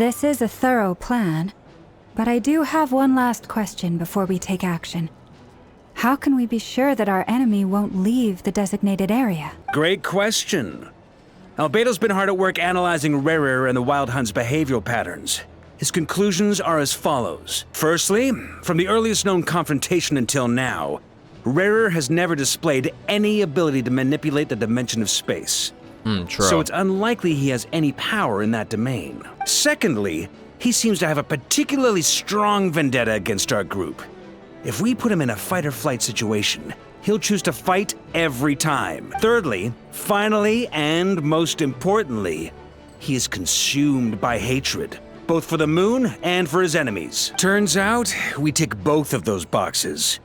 This is a thorough plan, but I do have one last question before we take action. How can we be sure that our enemy won't leave the designated area? Great question. Albedo's been hard at work analyzing Rerir and the Wild Hunt's behavioral patterns. His conclusions are as follows. Firstly, from the earliest known confrontation until now, Rerir has never displayed any ability to manipulate the dimension of space. True. So it's unlikely he has any power in that domain. Secondly, he seems to have a particularly strong vendetta against our group. If we put him in a fight-or-flight situation, he'll choose to fight every time. Thirdly, finally, and most importantly, he is consumed by hatred, both for the moon and for his enemies. Turns out, we tick both of those boxes.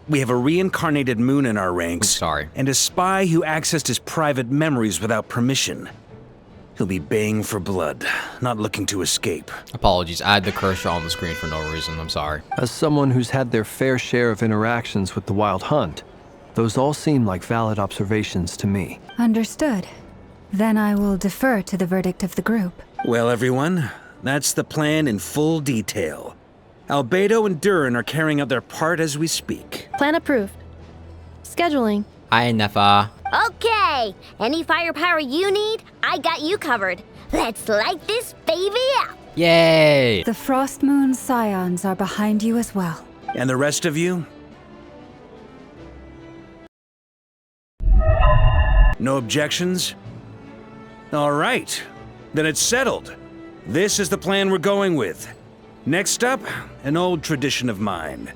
We have a reincarnated moon in our ranks, and a spy who accessed his private memories without permission. He'll be baying for blood, not looking to escape. Apologies, I had the cursor on the screen for no reason, I'm sorry. As someone who's had their fair share of interactions with the Wild Hunt, those all seem like valid observations to me. Understood. Then I will defer to the verdict of the group. Well, everyone, that's the plan in full detail. Albedo and Durin are carrying out their part as we speak. Plan approved. Scheduling. Hi, Nefa. Okay, any firepower you need, I got you covered. Let's light this baby up. Yay! The Frost Moon Scions are behind you as well. And the rest of you? No objections? All right, then it's settled. This is the plan we're going with. Next up, an old tradition of mine.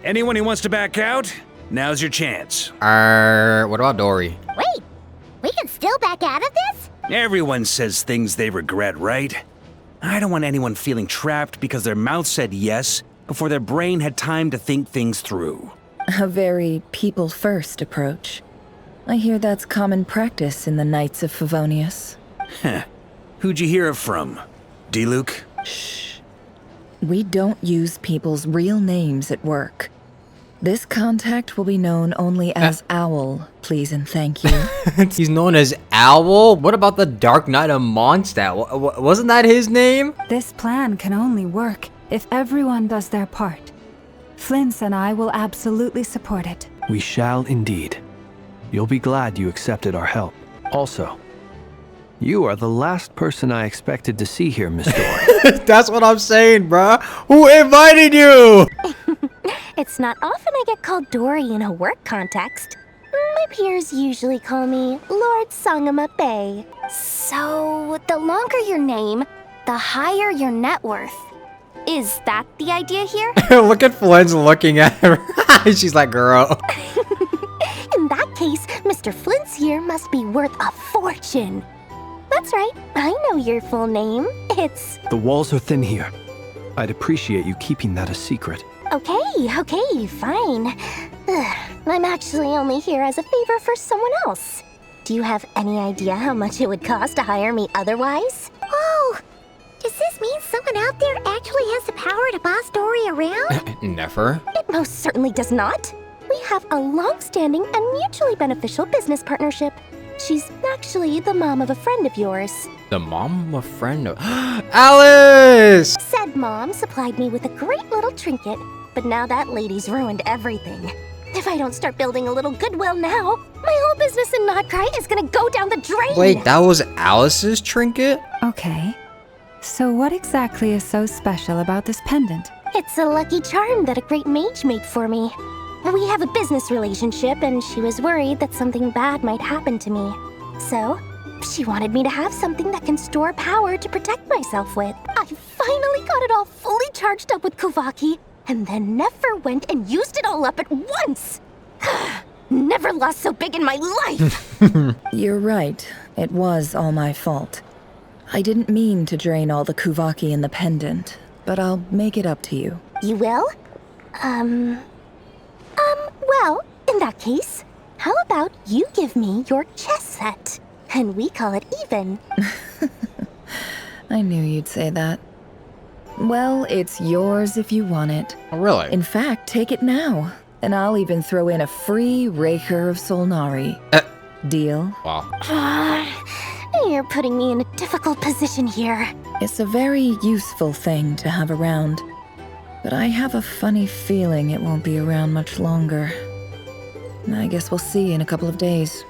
Anyone who wants to back out, now's your chance. What about Dory? Wait, we can still back out of this? Everyone says things they regret, right? I don't want anyone feeling trapped because their mouth said yes before their brain had time to think things through. A very people-first approach. I hear that's common practice in the Knights of Favonius. Heh. Who'd you hear it from? D-Luke? Shh. We don't use people's real names at work. This contact will be known only as Owl, please and thank you. He's known as Owl? What about the Dark Knight of Mondstadt? Wasn't that his name? This plan can only work if everyone does their part. Flint's and I will absolutely support it. We shall indeed. You'll be glad you accepted our help. Also, you are the last person I expected to see here, Miss Dory. That's what I'm saying, bruh. Who invited you? It's not often I get called Dory in a work context. My peers usually call me Lord Sangama Bay. So, the longer your name, the higher your net worth. Is that the idea here? Look at Flint's looking at her. She's like, girl. In that case, Mr. Flint's here must be worth a fortune. That's right, I know your full name. It's... The walls are thin here. I'd appreciate you keeping that a secret. Okay, fine. I'm actually only here as a favor for someone else. Do you have any idea how much it would cost to hire me otherwise? Oh, does this mean someone out there actually has the power to boss Dory around? Never. It most certainly does not. We have a long-standing and mutually beneficial business partnership. She's actually the mom of a friend of yours. The mom of a friend of... Alice! Said mom supplied me with a great little trinket, but now that lady's ruined everything. If I don't start building a little goodwill now, my whole business in Notcry is gonna go down the drain! Wait, that was Alice's trinket? Okay. So what exactly is so special about this pendant? It's a lucky charm that a great mage made for me. We have a business relationship, and she was worried that something bad might happen to me. So, she wanted me to have something that can store power to protect myself with. I finally got it all fully charged up with Kuvaki, and then never went and used it all up at once! Never lost so big in my life! You're right. It was all my fault. I didn't mean to drain all the Kuvaki in the pendant, but I'll make it up to you. You will? Well, in that case, how about you give me your chess set? And we call it even. I knew you'd say that. Well, it's yours if you want it. Oh, really? In fact, take it now. And I'll even throw in a free Rerir of Solnari. Deal? Wow. You're putting me in a difficult position here. It's a very useful thing to have around, but I have a funny feeling it won't be around much longer. I guess we'll see in a couple of days.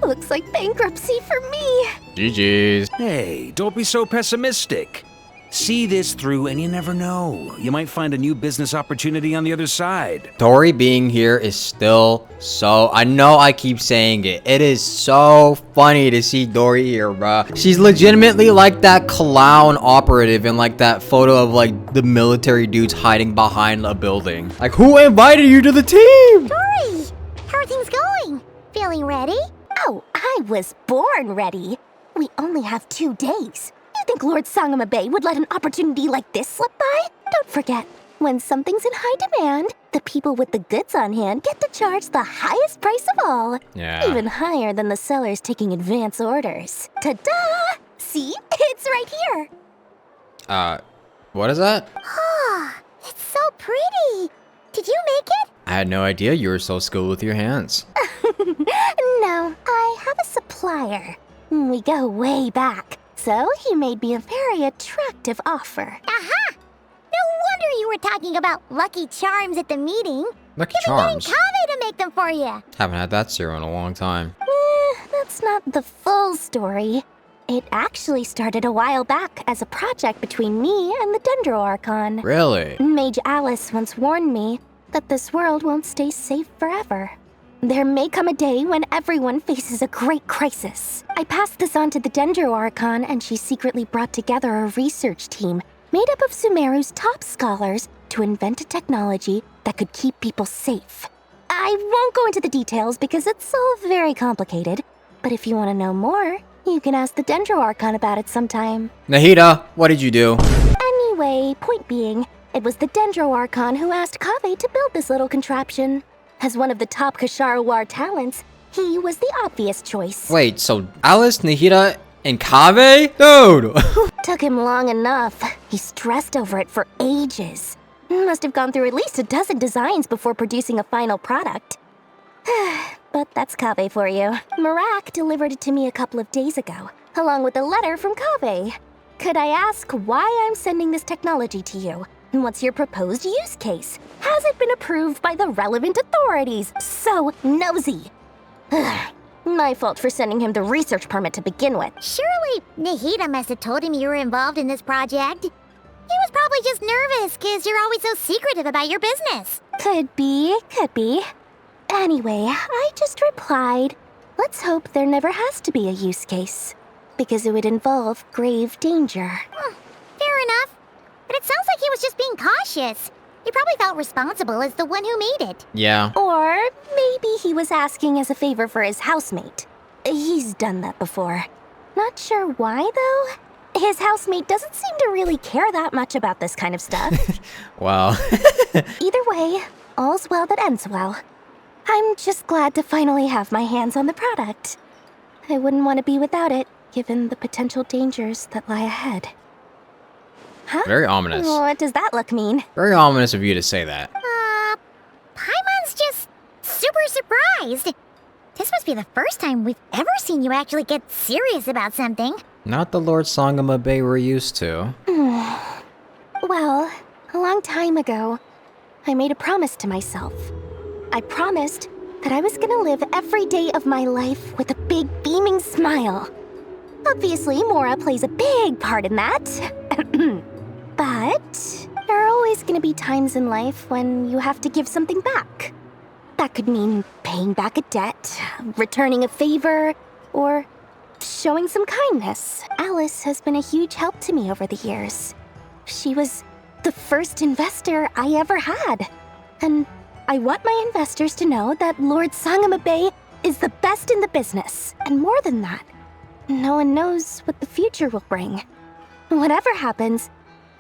Looks like bankruptcy for me. GG's. Hey, don't be so pessimistic. See this through and you never know. You might find a new business opportunity on the other side. Dory being here is still so... I know I keep saying it. It is so funny to see Dory here, bruh. She's legitimately like that clown operative in like that photo of like the military dudes hiding behind a building. Like, who invited you to the team? Dory, how are things going? Feeling ready? Oh, I was born ready. We only have 2 days. You think Lord Sangamabe would let an opportunity like this slip by? Don't forget, when something's in high demand, the people with the goods on hand get to charge the highest price of all. Yeah. Even higher than the sellers taking advance orders. Ta-da! See? It's right here. What is that? Ah, it's so pretty. Did you make it? I had no idea you were so skilled with your hands. No, I have a supplier. We go way back. So he made me a very attractive offer. Aha! No wonder you were talking about Lucky Charms at the meeting. Lucky Charms? Kave to make them for you. Haven't had that cereal in a long time. That's not the full story. It actually started a while back as a project between me and the Dendro Archon. Really? Mage Alice once warned me that this world won't stay safe forever. There may come a day when everyone faces a great crisis. I passed this on to the Dendro Archon, and she secretly brought together a research team made up of Sumeru's top scholars to invent a technology that could keep people safe. I won't go into the details because it's all very complicated, but if you want to know more, you can ask the Dendro Archon about it sometime. Nahida, what did you do? Anyway, point being, it was the Dendro Archon who asked Kave to build this little contraption. As one of the top Kasharawar talents, he was the obvious choice. Wait, so Alice, Nahida, and Kave? Dude! Took him long enough. He stressed over it for ages. Must have gone through at least a dozen designs before producing a final product. But that's Kave for you. Marak delivered it to me a couple of days ago, along with a letter from Kave. Could I ask why I'm sending this technology to you? And what's your proposed use case? Has it been approved by the relevant authorities? So nosy. My fault for sending him the research permit to begin with. Surely Nahida must have told him you were involved in this project. He was probably just nervous because you're always so secretive about your business. Could be. Anyway, I just replied, let's hope there never has to be a use case, because it would involve grave danger. Fair enough. But it sounds like he was just being cautious. He probably felt responsible as the one who made it. Yeah. Or maybe he was asking as a favor for his housemate. He's done that before. Not sure why, though. His housemate doesn't seem to really care that much about this kind of stuff. Wow. Either way, all's well that ends well. I'm just glad to finally have my hands on the product. I wouldn't want to be without it, given the potential dangers that lie ahead. Huh? Very ominous. What does that look mean? Very ominous of you to say that. Paimon's just super surprised. This must be the first time we've ever seen you actually get serious about something. Not the Lord Sangamabe we're used to. Well, a long time ago, I made a promise to myself. I promised that I was gonna live every day of my life with a big beaming smile. Obviously, Mora plays a big part in that. But there are always gonna be times in life when you have to give something back. That could mean paying back a debt, returning a favor, or showing some kindness. Alice has been a huge help to me over the years. She was the first investor I ever had. And I want my investors to know that Lord Sangamabe is the best in the business. And more than that, no one knows what the future will bring. Whatever happens,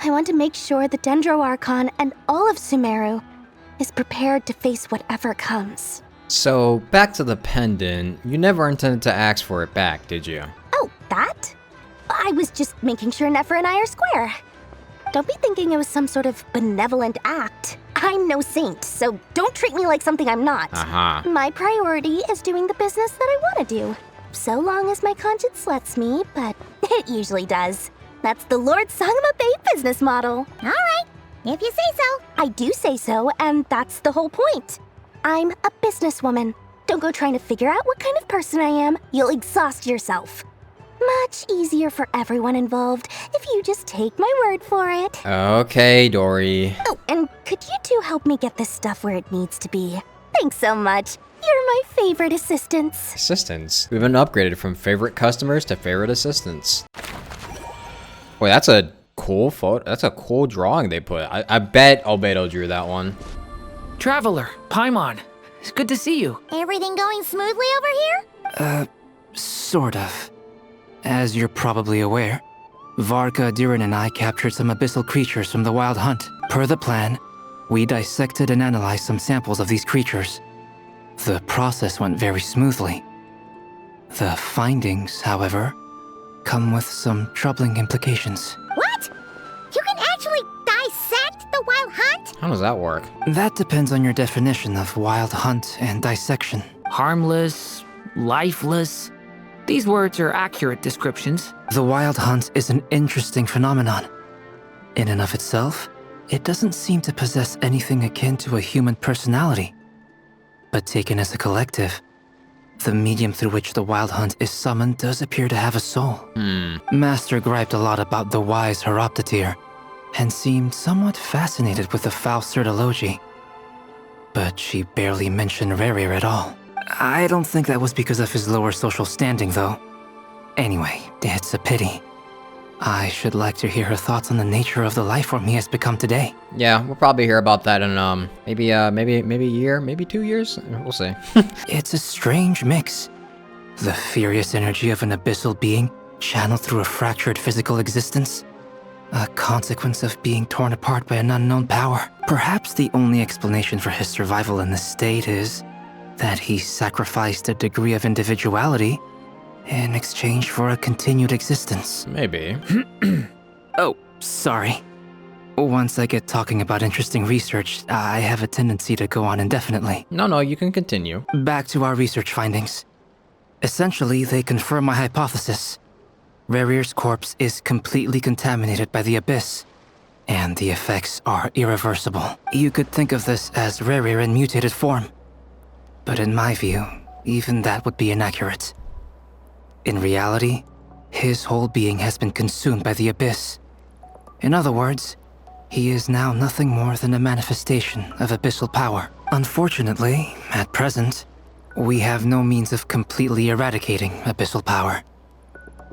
I want to make sure the Dendro Archon and all of Sumeru is prepared to face whatever comes. So, back to the pendant. You never intended to ask for it back, did you? Oh, that? I was just making sure Nefer and I are square. Don't be thinking it was some sort of benevolent act. I'm no saint, so don't treat me like something I'm not. Uh-huh. My priority is doing the business that I want to do. So long as my conscience lets me, but it usually does. That's the Lord Sangama Bay business model. All right, if you say so. I do say so, and that's the whole point. I'm a businesswoman. Don't go trying to figure out what kind of person I am. You'll exhaust yourself. Much easier for everyone involved if you just take my word for it. Okay, Dory. Oh, and could you two help me get this stuff where it needs to be? Thanks so much. You're my favorite assistants. Assistants. We've been upgraded from favorite customers to favorite assistants. Wait, that's a cool photo. That's a cool drawing they put. I bet Albedo drew that one. Traveler, Paimon. It's good to see you. Everything going smoothly over here? Sort of. As you're probably aware, Varka, Durin, and I captured some abyssal creatures from the Wild Hunt. Per the plan, we dissected and analyzed some samples of these creatures. The process went very smoothly. The findings, however, come with some troubling implications. What? You can actually dissect the Wild Hunt? How does that work? That depends on your definition of Wild Hunt and dissection. Harmless, lifeless. These words are accurate descriptions. The Wild Hunt is an interesting phenomenon. In and of itself, it doesn't seem to possess anything akin to a human personality. But taken as a collective, the medium through which the Wild Hunt is summoned does appear to have a soul. Master griped a lot about the wise Horoptetyr, and seemed somewhat fascinated with the foul Certology. But she barely mentioned Rerir at all. I don't think that was because of his lower social standing, though. Anyway, it's a pity. I should like to hear her thoughts on the nature of the life form he has become today. Yeah, we'll probably hear about that in maybe a year, maybe 2 years. We'll see. It's a strange mix. The furious energy of an abyssal being channeled through a fractured physical existence. A consequence of being torn apart by an unknown power. Perhaps the only explanation for his survival in this state is that he sacrificed a degree of individuality in exchange for a continued existence. Maybe. Oh, sorry. Once I get talking about interesting research, I have a tendency to go on indefinitely. No, you can continue. Back to our research findings. Essentially, they confirm my hypothesis. Rerir's corpse is completely contaminated by the Abyss, and the effects are irreversible. You could think of this as Rerir in mutated form. But in my view, even that would be inaccurate. In reality, his whole being has been consumed by the Abyss. In other words, he is now nothing more than a manifestation of abyssal power. Unfortunately, at present, we have no means of completely eradicating abyssal power.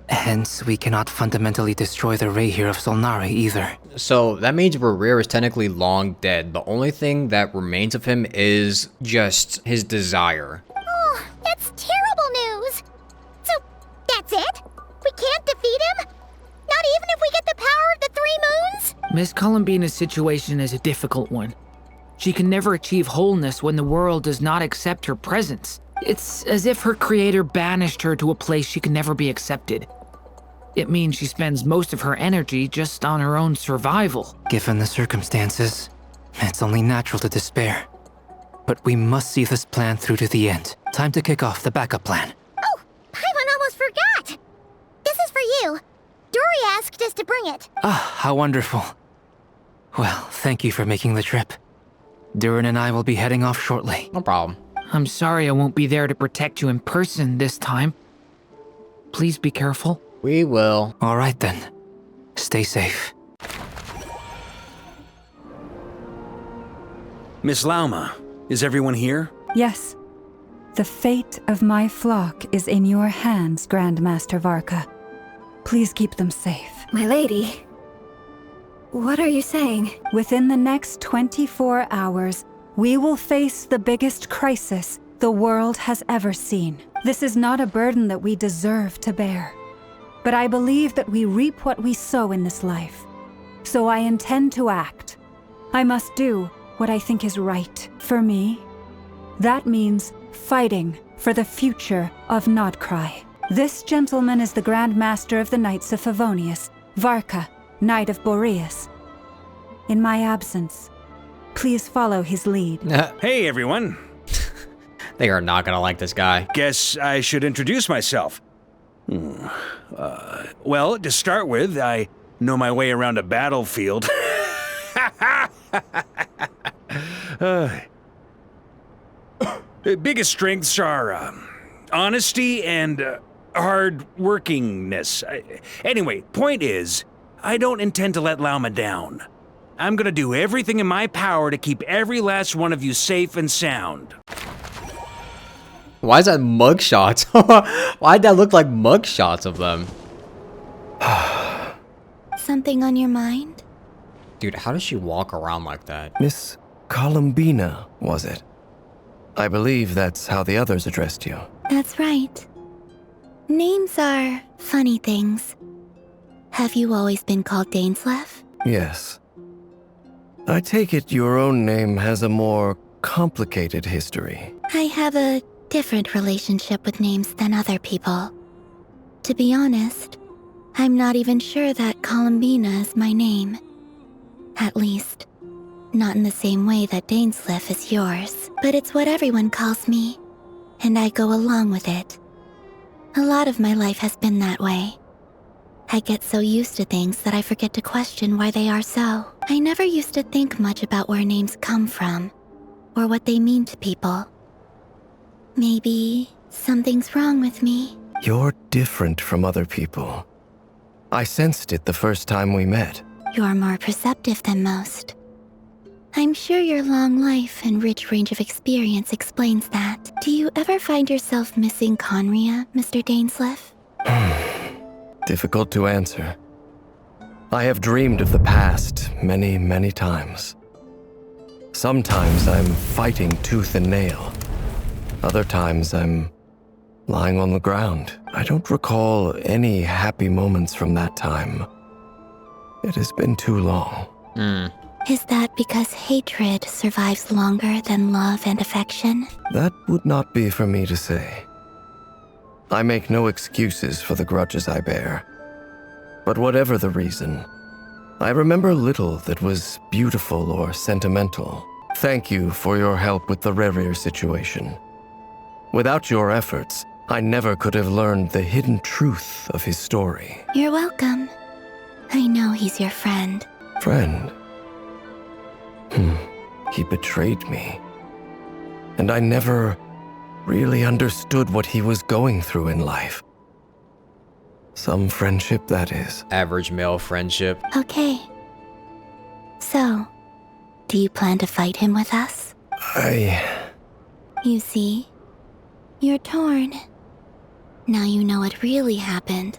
Hence, we cannot fundamentally destroy the Rerir of Solnari either. So that means Rerir is technically long dead. The only thing that remains of him is just his desire. Oh, that's terrible news. So, that's it? We can't defeat him? Not even if we get the power of the Three Moons? Miss Columbina's situation is a difficult one. She can never achieve wholeness when the world does not accept her presence. It's as if her creator banished her to a place she can never be accepted. It means she spends most of her energy just on her own survival. Given the circumstances, it's only natural to despair. But we must see this plan through to the end. Time to kick off the backup plan. Oh, Paimon almost forgot. This is for you. Dory asked us to bring it. Ah, how wonderful. Well, thank you for making the trip. Durin and I will be heading off shortly. No problem. I'm sorry I won't be there to protect you in person this time. Please be careful. We will. All right then. Stay safe. Miss Lauma, is everyone here? Yes. The fate of my flock is in your hands, Grandmaster Varka. Please keep them safe. My lady, what are you saying? Within the next 24 hours, we will face the biggest crisis the world has ever seen. This is not a burden that we deserve to bear. But I believe that we reap what we sow in this life. So I intend to act. I must do what I think is right. For me, that means fighting for the future of Nodcry. This gentleman is the Grand Master of the Knights of Favonius, Varka, Knight of Boreas. In my absence, please follow his lead. Hey, everyone. They are not gonna like this guy. Guess I should introduce myself. Well, to start with, I know my way around a battlefield. Biggest strengths are honesty and hard workingness. Anyway, point is, I don't intend to let Lauma down. I'm gonna do everything in my power to keep every last one of you safe and sound. Why is that mugshots? Why'd that look like mugshots of them? Something on your mind? Dude, how does she walk around like that? Miss Columbina, was it? I believe that's how the others addressed you. That's right. Names are funny things. Have you always been called dainsleif? Yes. I take it your own name has a more complicated history. I have a different relationship with names than other people. To be honest, I'm not even sure that Columbina is my name. At least, not in the same way that dainsleif is yours. But it's what everyone calls me, and I go along with it. A lot of my life has been that way. I get so used to things that I forget to question why they are so. I never used to think much about where names come from, or what they mean to people. Maybe something's wrong with me. You're different from other people. I sensed it the first time we met. You're more perceptive than most. I'm sure your long life and rich range of experience explains that. Do you ever find yourself missing Conria, Mr. dainsleif? Difficult to answer. I have dreamed of the past many, many times. Sometimes I'm fighting tooth and nail. Other times I'm lying on the ground. I don't recall any happy moments from that time. It has been too long. Is that because hatred survives longer than love and affection? That would not be for me to say. I make no excuses for the grudges I bear. But whatever the reason, I remember little that was beautiful or sentimental. Thank you for your help with the Rerir situation. Without your efforts, I never could have learned the hidden truth of his story. You're welcome. I know he's your friend. Friend? He betrayed me. And I never really understood what he was going through in life. Some friendship, that is. Average male friendship. Okay. So, do you plan to fight him with us? You see, you're torn. Now you know what really happened.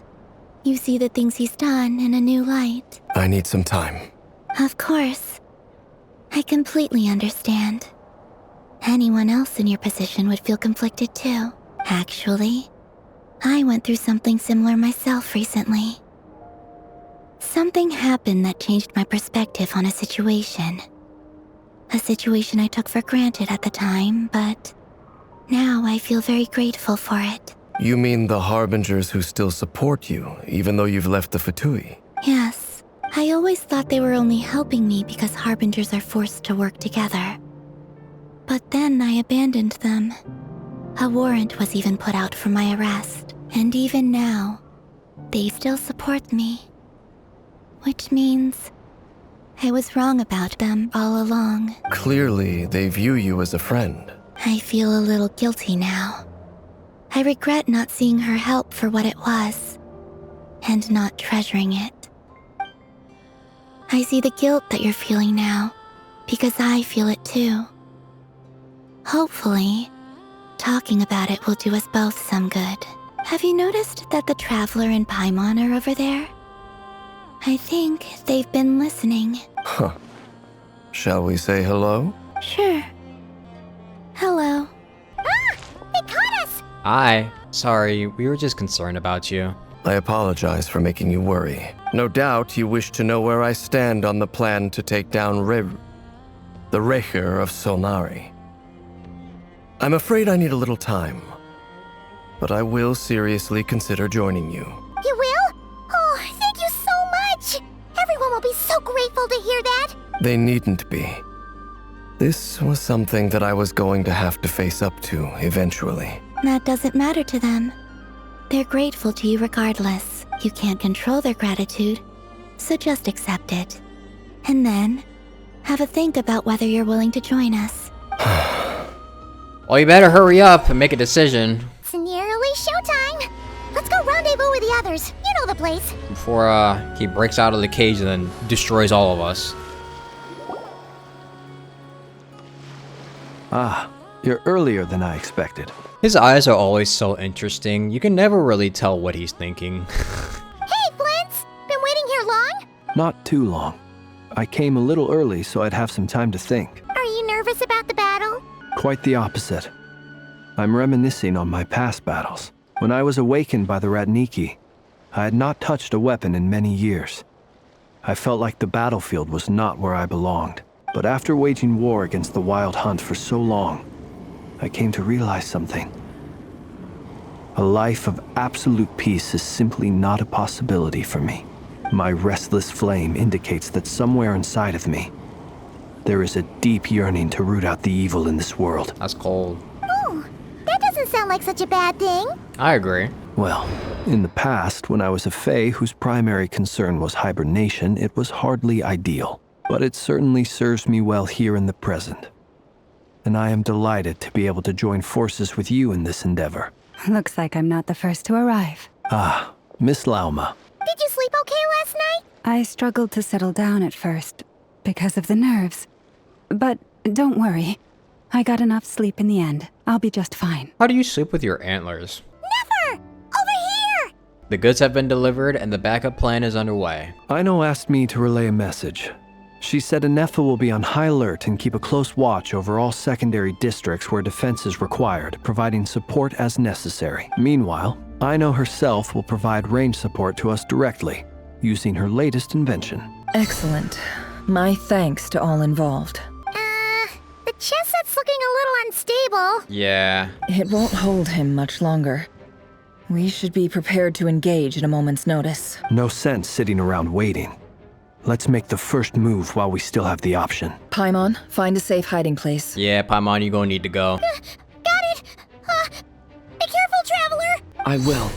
You see the things he's done in a new light. I need some time. Of course. I completely understand. Anyone else in your position would feel conflicted too. Actually, I went through something similar myself recently. Something happened that changed my perspective on a situation. A situation I took for granted at the time, but now I feel very grateful for it. You mean the Harbingers who still support you, even though you've left the Fatui? Yes. I always thought they were only helping me because Harbingers are forced to work together. But then I abandoned them. A warrant was even put out for my arrest. And even now, they still support me. Which means I was wrong about them all along. Clearly, they view you as a friend. I feel a little guilty now. I regret not seeing her help for what it was, and not treasuring it. I see the guilt that you're feeling now, because I feel it too. Hopefully, talking about it will do us both some good. Have you noticed that the Traveler and Paimon are over there? I think they've been listening. Huh. Shall we say hello? Sure. Hello. They caught us! Hi. Sorry, we were just concerned about you. I apologize for making you worry. No doubt you wish to know where I stand on the plan to take down the Rerir of Solnari. I'm afraid I need a little time, but I will seriously consider joining you. You will? Oh, thank you so much! Everyone will be so grateful to hear that! They needn't be. This was something that I was going to have to face up to eventually. That doesn't matter to them. They're grateful to you regardless. You can't control their gratitude, so just accept it. And then, have a think about whether you're willing to join us. Well, you better hurry up and make a decision It's nearly showtime. Let's go rendezvous with the others. You know the place. before he breaks out of the cage and then destroys all of us. Ah, you're earlier than I expected. His eyes are always so interesting. You can never really tell what he's thinking. Hey, Flint's! Been waiting here long? Not too long. I came a little early so I'd have some time to think. Are you nervous about the battle? Quite the opposite. I'm reminiscing on my past battles. When I was awakened by the Ratniki, I had not touched a weapon in many years. I felt like the battlefield was not where I belonged. But after waging war against the Wild Hunt for so long, I came to realize something. A life of absolute peace is simply not a possibility for me. My restless flame indicates that somewhere inside of me, there is a deep yearning to root out the evil in this world. That's cold. Oh, that doesn't sound like such a bad thing. I agree. Well, in the past, when I was a Fae whose primary concern was hibernation, it was hardly ideal. But it certainly serves me well here in the present. And I am delighted to be able to join forces with you in this endeavor. Looks like I'm not the first to arrive. Ah, Miss Lauma. Did you sleep okay last night? I struggled to settle down at first because of the nerves. But don't worry. I got enough sleep in the end. I'll be just fine. How do you sleep with your antlers? Never! Over here! The goods have been delivered and the backup plan is underway. Aino asked me to relay a message. She said Anefa will be on high alert and keep a close watch over all secondary districts where defense is required, providing support as necessary. Meanwhile, Aino herself will provide range support to us directly, using her latest invention. Excellent. My thanks to all involved. The chest set's looking a little unstable. Yeah. It won't hold him much longer. We should be prepared to engage at a moment's notice. No sense sitting around waiting. Let's make the first move while we still have the option. Paimon, find a safe hiding place. Yeah, Paimon, you're gonna need to go. Got it! Be careful, traveler! I will.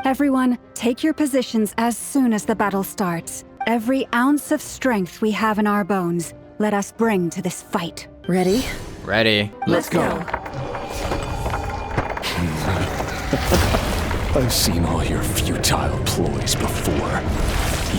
Everyone, take your positions as soon as the battle starts. Every ounce of strength we have in our bones, let us bring to this fight. Ready? Ready. Let's go. I've seen all your futile ploys before.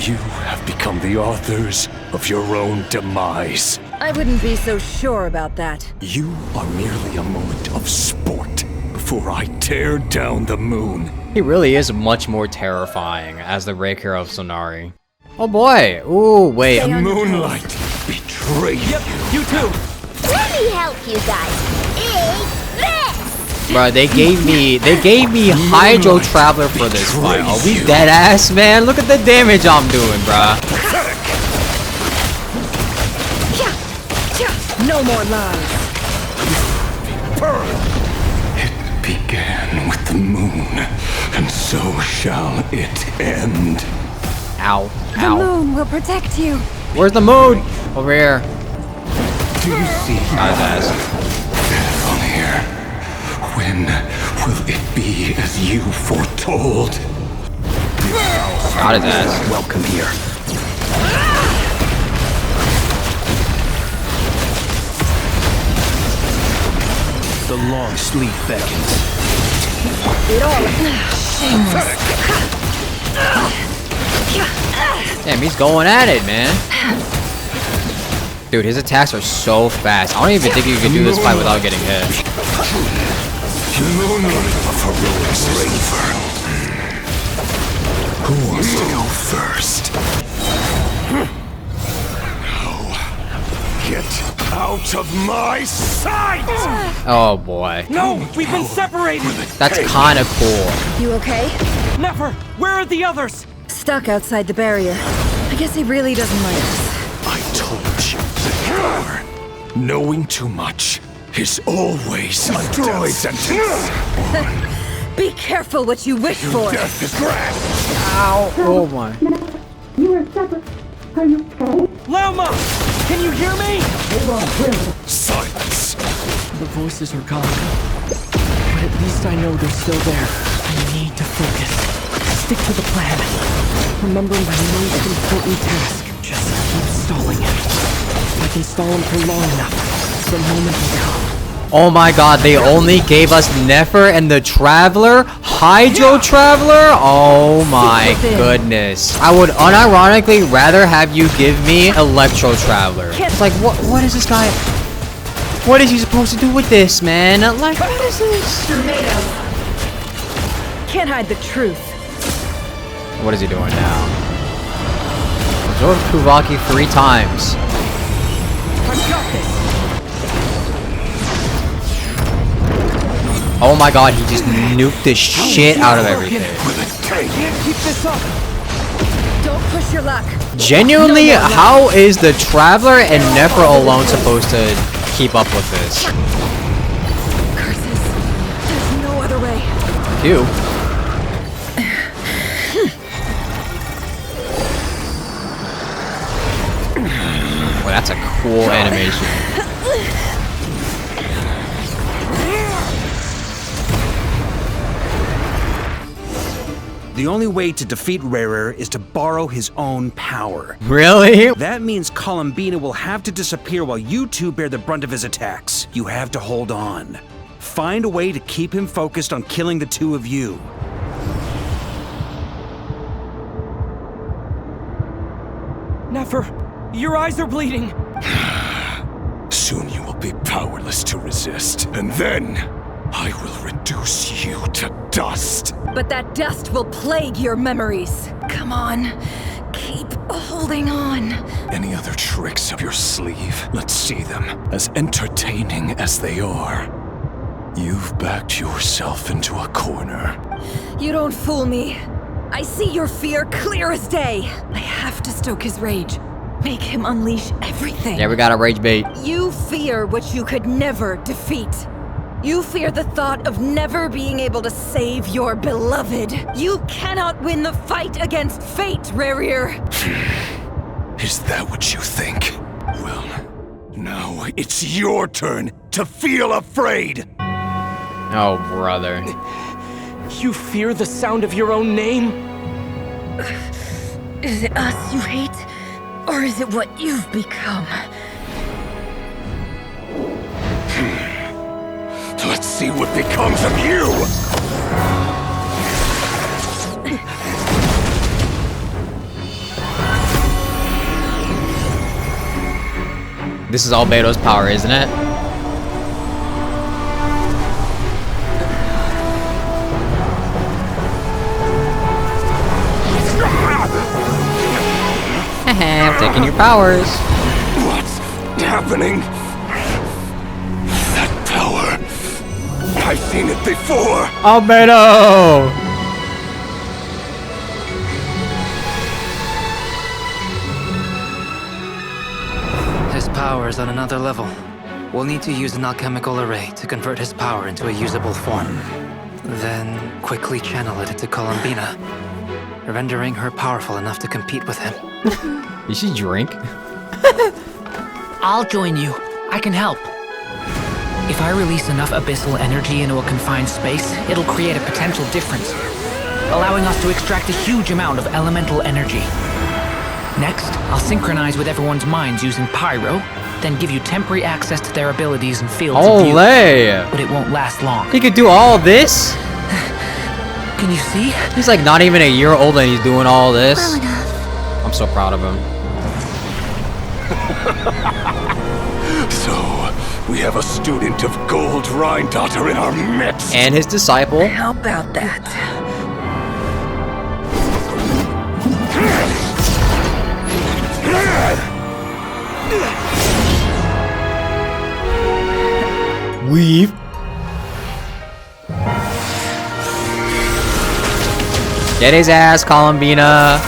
You have become the authors of your own demise. I wouldn't be so sure about that. You are merely a moment of sport before I tear down the moon. He really is much more terrifying as the Raker of Sonari. Oh boy. Ooh, wait. The moonlight betrayed You too! Let me help you guys. Eat this! Bro, they gave me Hydro Traveler for this fight. Are we dead ass, man? Look at the damage I'm doing, bro. No more lies. It began with the moon, and so shall it end. Ow. The moon will protect you. Where's the moon? Over here. Do you see Guys, death on here? When will it be as you foretold? got his ass. Welcome here. The long sleep beckons. It all shameless. Damn, he's going at it, man. Dude, his attacks are so fast. I don't even think you can do this fight without getting hit. Moonlight of heroic braver. Who wants to go first? Get out of my sight! Oh boy. No, we've been separated! That's kind of cool. You okay? Never! Where are the others? Stuck outside the barrier. I guess he really doesn't like us. I told you before. Knowing too much is always a death sentence. Be careful what you wish for. Death is grand. Ow. Oh my. Lauma! Can you hear me? Hold on, silence. The voices are gone. But at least I know they're still there. I need to focus. Stick to the plan. Remember my most important task. Just keep stalling him. If I can stall him for long enough, the moment will come. Oh my god, they only gave us Nefer and the Traveler? Hydro Traveler? Oh my goodness. I would unironically rather have you give me Electro Traveler. It's like, what is this guy? What is he supposed to do with this, man? Like, what is this? Can't hide the truth. What is he doing now? Absorb Kuvaki 3 times. I've got this. Oh my god, he just nuked the shit out of everything. Can't keep this up. Don't push your luck. Genuinely, how is the Traveler and Nefer alone supposed to keep up with this? Curses. There's no other way. You. Well, that's a cool animation. The only way to defeat Rerir is to borrow his own power. Really? That means Columbina will have to disappear while you two bear the brunt of his attacks. You have to hold on. Find a way to keep him focused on killing the two of you. Nefer, your eyes are bleeding. Soon you will be powerless to resist, and then I will reduce you to dust. But that dust will plague your memories. Come on. Keep holding on. Any other tricks up your sleeve? Let's see them. As entertaining as they are. You've backed yourself into a corner. You don't fool me. I see your fear clear as day. I have to stoke his rage. Make him unleash everything. Yeah, we got a rage bait. You fear what you could never defeat. You fear the thought of never being able to save your beloved. You cannot win the fight against fate, Rerir. Is that what you think? Well, now it's your turn to feel afraid! Oh, brother. You fear the sound of your own name? Is it us you hate? Or is it what you've become? Let's see what becomes of you! This is all Beto's power, isn't it? I'm taking your powers. What's happening? That power. I've seen it before. Oh, Beto! His power is on another level. We'll need to use an alchemical array to convert his power into a usable form. Then quickly channel it into Columbina, rendering her powerful enough to compete with him. Did she drink? I'll join you. I can help. If I release enough abyssal energy into a confined space, it'll create a potential difference, allowing us to extract a huge amount of elemental energy. Next, I'll synchronize with everyone's minds using pyro, then give you temporary access to their abilities and fields of view. Olé! But it won't last long. He could do all this? Can you see? He's like not even a year old and he's doing all this. Well enough. I'm so proud of him. So, we have a student of Gold Rheindotter in our midst. And his disciple. How about that? Weave. Get his ass, Columbina.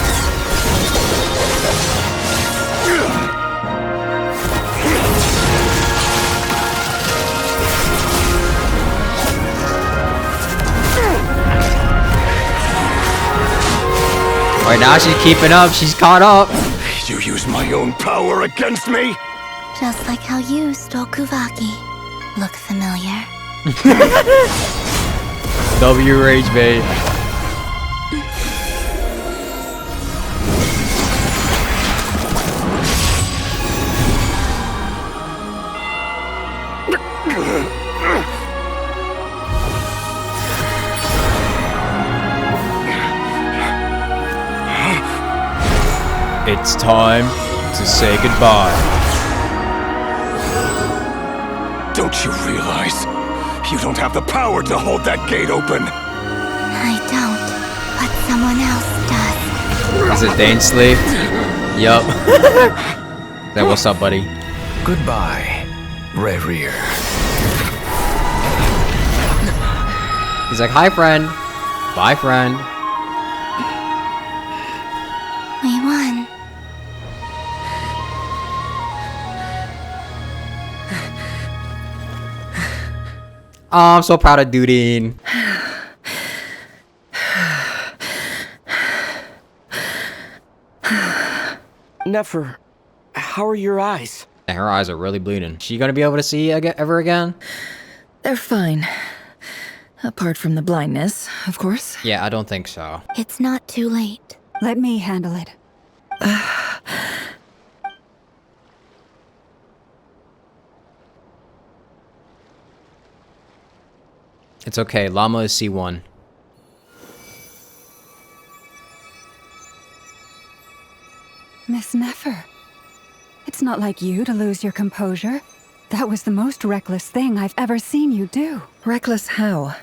Right now she's keeping up. She's caught up. You use my own power against me? Just like how you stole Kuvaki. Look familiar? W rage bait. It's time to say goodbye. Don't you realize you don't have the power to hold that gate open? I don't, but someone else does. Is it dainsleif? Yup. Hey, what's up, buddy? Goodbye, Rerir. He's like, hi, friend. Bye, friend. We won. Oh, I'm so proud of Dudine. Nefer, how are your eyes? And her eyes are really bleeding. She gonna be able to see ever again? They're fine. Apart from the blindness, of course. Yeah, I don't think so. It's not too late. Let me handle it. It's okay. Llama is C1. Miss Nefer, it's not like you to lose your composure. That was the most reckless thing I've ever seen you do. Reckless how?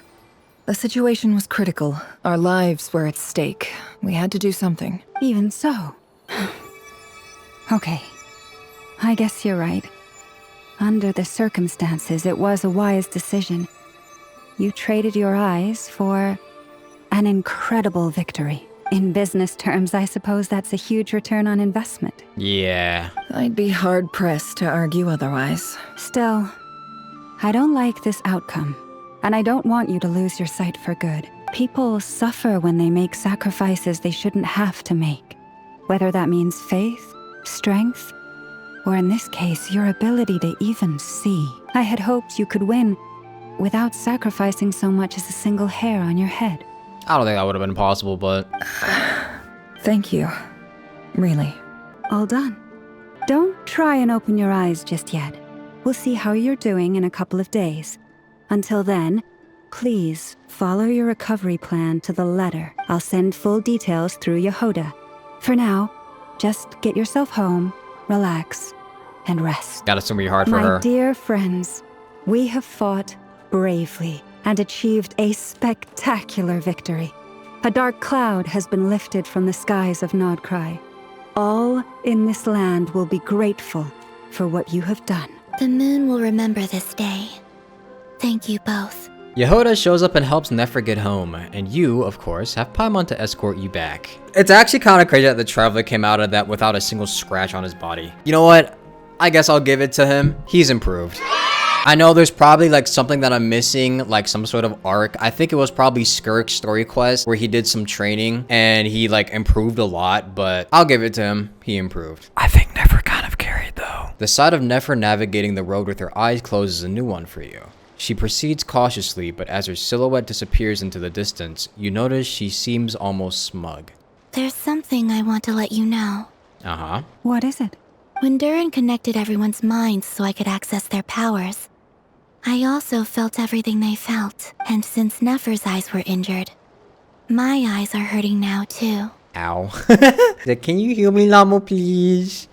The situation was critical. Our lives were at stake. We had to do something. Even so. Okay. I guess you're right. Under the circumstances, it was a wise decision. You traded your eyes for an incredible victory. In business terms, I suppose that's a huge return on investment. Yeah. I'd be hard-pressed to argue otherwise. Still, I don't like this outcome, and I don't want you to lose your sight for good. People suffer when they make sacrifices they shouldn't have to make, whether that means faith, strength, or in this case, your ability to even see. I had hoped you could win without sacrificing so much as a single hair on your head. I don't think that would have been possible, but... Thank you. Really. All done. Don't try and open your eyes just yet. We'll see how you're doing in a couple of days. Until then, please follow your recovery plan to the letter. I'll send full details through Yehoda. For now, just get yourself home, relax, and rest. Gotta assume you're hard for her. My dear friends, we have fought bravely and achieved a spectacular victory. A dark cloud has been lifted from the skies of Nodcry. All in this land will be grateful for what you have done. The moon will remember this day. Thank you both. Yehoda shows up and helps Nefer get home, and you, of course, have Paimon to escort you back. It's actually kind of crazy that the Traveler came out of that without a single scratch on his body. You know what? I guess I'll give it to him. He's improved. I know there's probably like something that I'm missing, like some sort of arc. I think it was probably Skirk's story quest where he did some training and he like improved a lot, but I'll give it to him. He improved. I think Nefer kind of carried though. The sight of Nefer navigating the road with her eyes closed is a new one for you. She proceeds cautiously, but as her silhouette disappears into the distance, you notice she seems almost smug. There's something I want to let you know. Uh-huh. What is it? When Durin connected everyone's minds so I could access their powers, I also felt everything they felt, and since Nefer's eyes were injured, my eyes are hurting now too. Ow. Can you heal me, Lamo, please?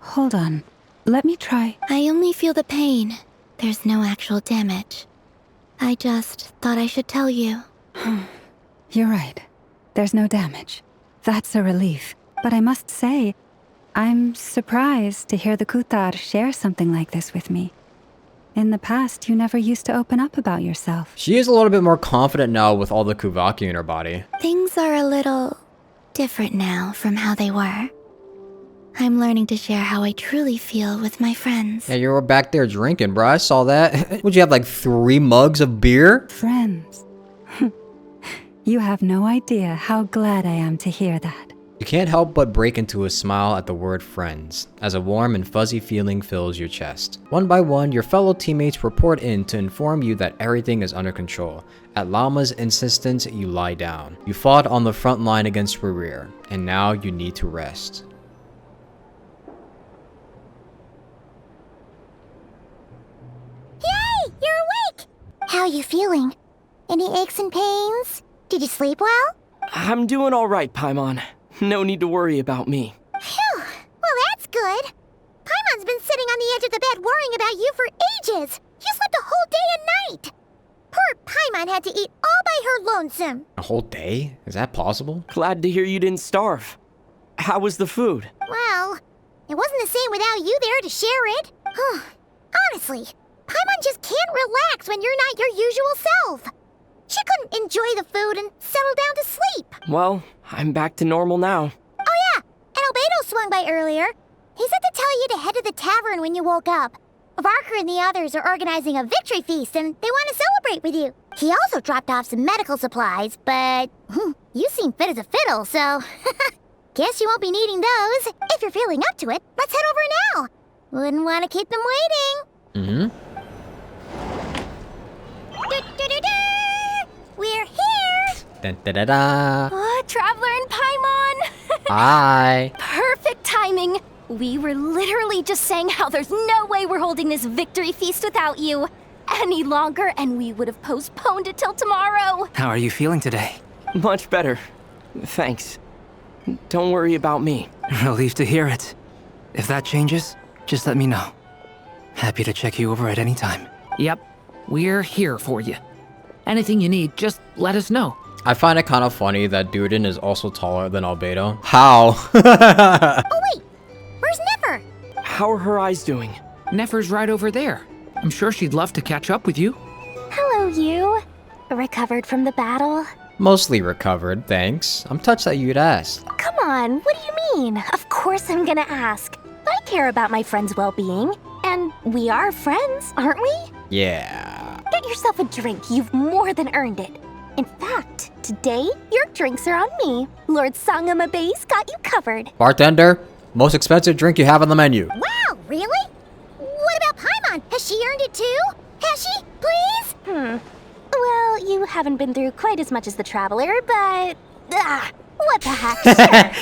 Hold on. Let me try. I only feel the pain. There's no actual damage. I just thought I should tell you. You're right. There's no damage. That's a relief. But I must say, I'm surprised to hear the Kutar share something like this with me. In the past, you never used to open up about yourself. She is a little bit more confident now with all the Kuvaki in her body. Things are a little different now from how they were. I'm learning to share how I truly feel with my friends. Yeah, you were back there drinking, bro. I saw that. Would you have like 3 mugs of beer? Friends. You have no idea how glad I am to hear that. You can't help but break into a smile at the word friends, as a warm and fuzzy feeling fills your chest. One by one, your fellow teammates report in to inform you that everything is under control. At Llama's insistence, you lie down. You fought on the front line against Rerir, and now you need to rest. Yay! You're awake! How are you feeling? Any aches and pains? Did you sleep well? I'm doing all right, Paimon. No need to worry about me. Phew! Well, that's good. Paimon's been sitting on the edge of the bed worrying about you for ages. You slept a whole day and night. Poor Paimon had to eat all by her lonesome. A whole day? Is that possible? Glad to hear you didn't starve. How was the food? Well, it wasn't the same without you there to share it. Honestly, Paimon just can't relax when you're not your usual self. She couldn't enjoy the food and settle down to sleep. Well, I'm back to normal now. Oh yeah, and Albedo swung by earlier. He said to tell you to head to the tavern when you woke up. Varker and the others are organizing a victory feast and they want to celebrate with you. He also dropped off some medical supplies, but you seem fit as a fiddle, so guess you won't be needing those. If you're feeling up to it, let's head over now. Wouldn't want to keep them waiting. We're here! Dun, da, da, da. Oh, Traveler and Paimon! Hi. Perfect timing! We were literally just saying how there's no way we're holding this victory feast without you any longer, and we would have postponed it till tomorrow. How are you feeling today? Much better. Thanks. Don't worry about me. Relieved to hear it. If that changes, just let me know. Happy to check you over at any time. Yep, we're here for you. Anything you need, just let us know. I find it kind of funny that Duden is also taller than Albedo. How? Oh wait, where's Nefer? How are her eyes doing? Nefer's right over there. I'm sure she'd love to catch up with you. Hello, you. Recovered from the battle? Mostly recovered, thanks. I'm touched that you'd asked. Come on, what do you mean? Of course I'm gonna ask. I care about my friend's well-being. And we are friends, aren't we? Yeah. Get yourself a drink. You've more than earned it. In fact, today, your drinks are on me. Lord Sangama Base got you covered. Bartender, most expensive drink you have on the menu. Wow, really? What about Paimon? Has she earned it too? Has she? Please? Well, you haven't been through quite as much as the Traveler, but... what the heck? Sure.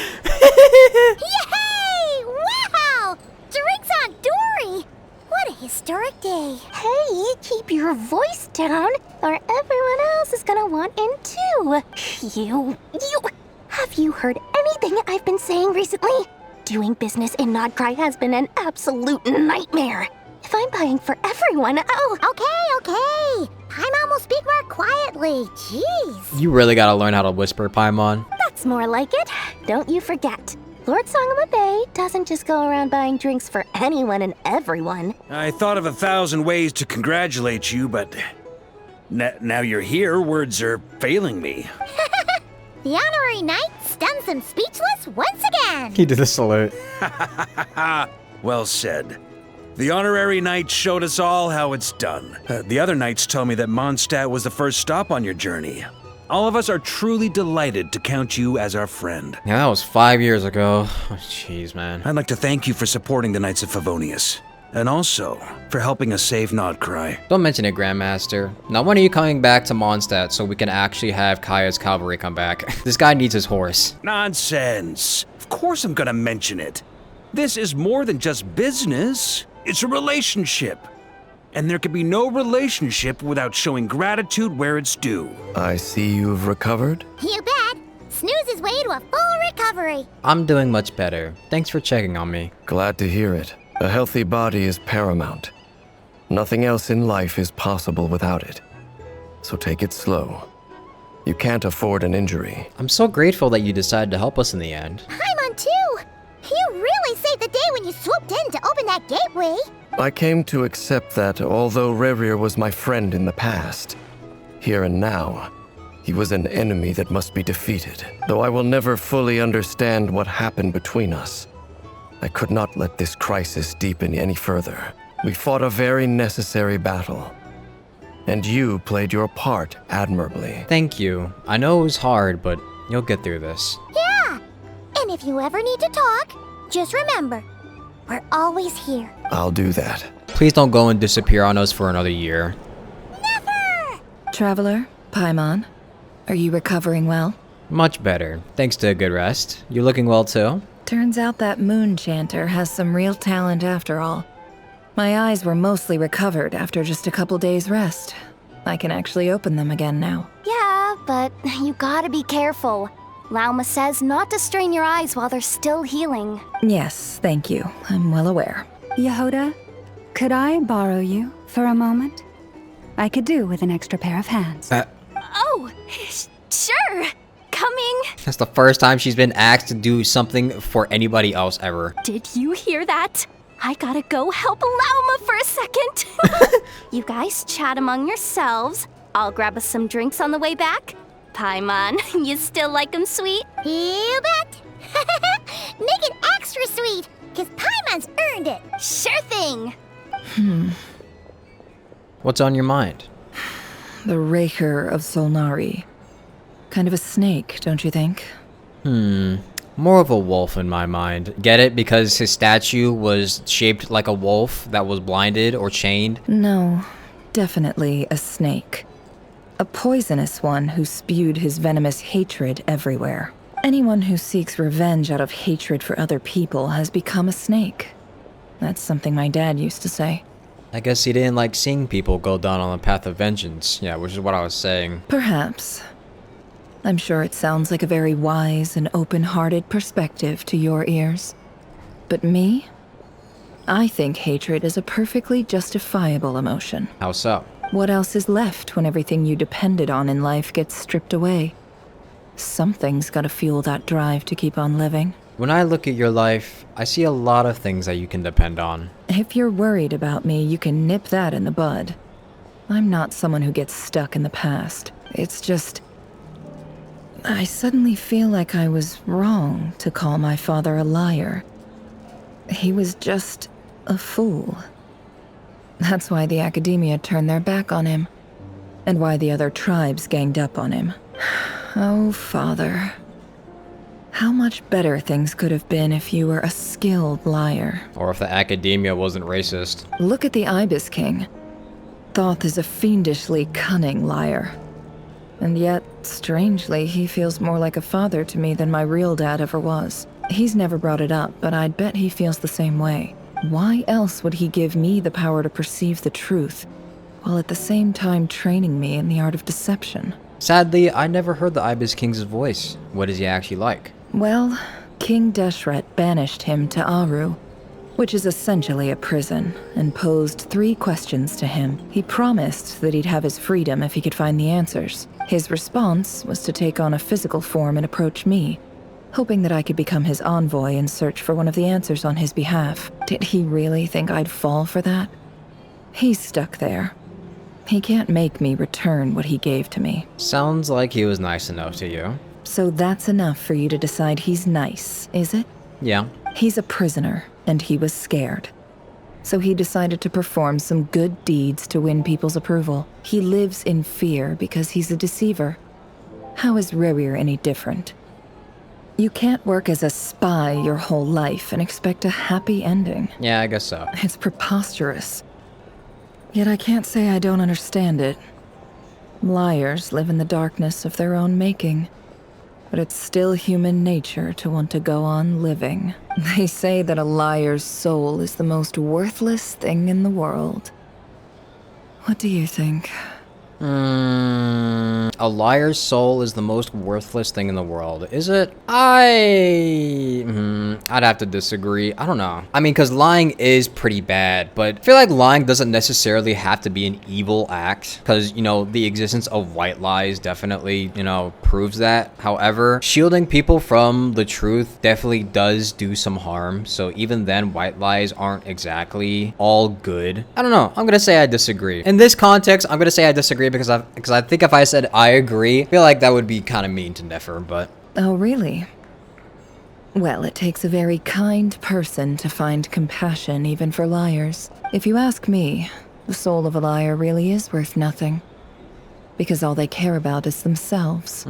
Yay! Wow! Drinks on Dory! What a historic day. Hey, keep your voice down, or everyone else is gonna want in too. You... Have you heard anything I've been saying recently? Doing business in Nodcry has been an absolute nightmare. If I'm buying for everyone, Okay. Paimon will speak more quietly. Jeez. You really gotta learn how to whisper, Paimon. That's more like it. Don't you forget. Lord Sangama Bay doesn't just go around buying drinks for anyone and everyone. I thought of 1,000 ways to congratulate you, but now you're here, words are failing me. The honorary knight stuns them speechless once again. He did a salute. Well said. The honorary knight showed us all how it's done. The other knights tell me that Mondstadt was the first stop on your journey. All of us are truly delighted to count you as our friend. Yeah, that was 5 years ago. Oh, jeez, man. I'd like to thank you for supporting the Knights of Favonius, and also for helping us save Nodcry. Don't mention it, Grandmaster. Now, when are you coming back to Mondstadt so we can actually have Kaya's cavalry come back? This guy needs his horse. Nonsense. Of course I'm gonna mention it. This is more than just business. It's a relationship. And there can be no relationship without showing gratitude where it's due. I see you've recovered. You bet. Snooze his way to a full recovery. I'm doing much better. Thanks for checking on me. Glad to hear it. A healthy body is paramount. Nothing else in life is possible without it. So take it slow. You can't afford an injury. I'm so grateful that you decided to help us in the end. Paimon too. You really saved the day when you swooped in to open that gateway. I came to accept that although Rerir was my friend in the past, here and now, he was an enemy that must be defeated. Though I will never fully understand what happened between us, I could not let this crisis deepen any further. We fought a very necessary battle, and you played your part admirably. Thank you. I know it was hard, but you'll get through this. Yeah, and if you ever need to talk, just remember, we're always here. I'll do that. Please don't go and disappear on us for another year. Never! Traveler, Paimon, are you recovering well? Much better, thanks to a good rest. You looking well too? Turns out that moon chanter has some real talent after all. My eyes were mostly recovered after just a couple days rest. I can actually open them again now. Yeah, but you gotta be careful. Lauma says not to strain your eyes while they're still healing. Yes, thank you. I'm well aware. Yehoda, could I borrow you for a moment? I could do with an extra pair of hands. Oh, sure. Coming. That's the first time she's been asked to do something for anybody else ever. Did you hear that? I gotta go help Lauma for a second. You guys chat among yourselves. I'll grab us some drinks on the way back. Paimon, you still like them sweet? You bet! Make it extra sweet, because Paimon's earned it! Sure thing! What's on your mind? The Rerir of Solnari. Kind of a snake, don't you think? More of a wolf in my mind. Get it? Because his statue was shaped like a wolf that was blinded or chained? No, definitely a snake. A poisonous one who spewed his venomous hatred everywhere. Anyone who seeks revenge out of hatred for other people has become a snake. That's something my dad used to say. I guess he didn't like seeing people go down on the path of vengeance. Yeah, which is what I was saying. Perhaps. I'm sure it sounds like a very wise and open-hearted perspective to your ears. But me? I think hatred is a perfectly justifiable emotion. How so? What else is left when everything you depended on in life gets stripped away? Something's gotta fuel that drive to keep on living. When I look at your life, I see a lot of things that you can depend on. If you're worried about me, you can nip that in the bud. I'm not someone who gets stuck in the past. It's just... I suddenly feel like I was wrong to call my father a liar. He was just a fool. That's why the academia turned their back on him, and why the other tribes ganged up on him. Oh, father. How much better things could have been if you were a skilled liar. Or if the academia wasn't racist. Look at the Ibis King. Thoth is a fiendishly cunning liar. And yet, strangely, he feels more like a father to me than my real dad ever was. He's never brought it up, but I'd bet he feels the same way. Why else would he give me the power to perceive the truth, while at the same time training me in the art of deception? Sadly, I never heard the Ibis King's voice. What is he actually like? Well, King Deshret banished him to Aru, which is essentially a prison, and posed 3 questions to him. He promised that he'd have his freedom if he could find the answers. His response was to take on a physical form and approach me, hoping that I could become his envoy and search for one of the answers on his behalf. Did he really think I'd fall for that? He's stuck there. He can't make me return what he gave to me. Sounds like he was nice enough to you. So that's enough for you to decide he's nice, is it? Yeah. He's a prisoner, and he was scared. So he decided to perform some good deeds to win people's approval. He lives in fear because he's a deceiver. How is Rerir any different? You can't work as a spy your whole life and expect a happy ending. Yeah, I guess so. It's preposterous. Yet I can't say I don't understand it. Liars live in the darkness of their own making. But it's still human nature to want to go on living. They say that a liar's soul is the most worthless thing in the world. What do you think? A liar's soul is the most worthless thing in the world. Is it? I'd have to disagree. I don't know. I mean, because lying is pretty bad, but I feel like lying doesn't necessarily have to be an evil act. Because, you know, the existence of white lies definitely, you know, proves that. However, shielding people from the truth definitely does do some harm. So even then, white lies aren't exactly all good. I don't know. I'm gonna say I disagree. In this context, I'm gonna say I disagree because I think if I said I agree, I feel like that would be kind of mean to Nefer, but... Oh, really? Well, it takes a very kind person to find compassion even for liars. If you ask me, the soul of a liar really is worth nothing. because all they care about is themselves.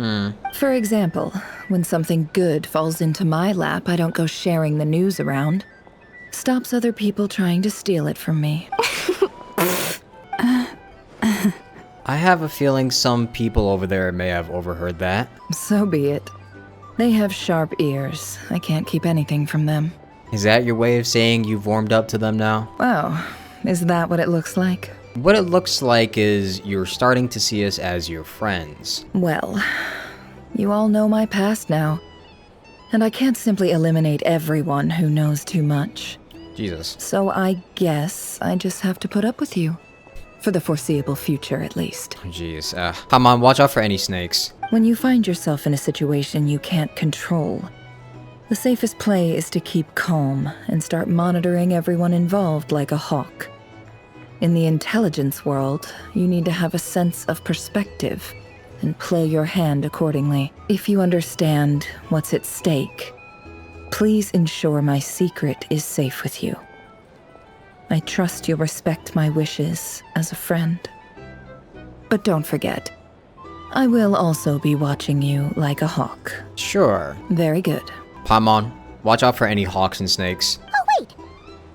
For example, when something good falls into my lap, I don't go sharing the news around. Stops other people trying to steal it from me. I have a feeling some people over there may have overheard that. So be it. They have sharp ears. I can't keep anything from them. Is that your way of saying you've warmed up to them now? Oh, is that what it looks like? What it looks like is you're starting to see us as your friends. Well, you all know my past now. And I can't simply eliminate everyone who knows too much. Jesus. So I guess I just have to put up with you. For the foreseeable future, at least. Jeez. Come on, watch out for any snakes. When you find yourself in a situation you can't control, the safest play is to keep calm and start monitoring everyone involved like a hawk. In the intelligence world, you need to have a sense of perspective and play your hand accordingly. If you understand what's at stake, please ensure my secret is safe with you. I trust you'll respect my wishes as a friend. But don't forget, I will also be watching you like a hawk. Sure. Very good. Paimon, watch out for any hawks and snakes. Oh, wait!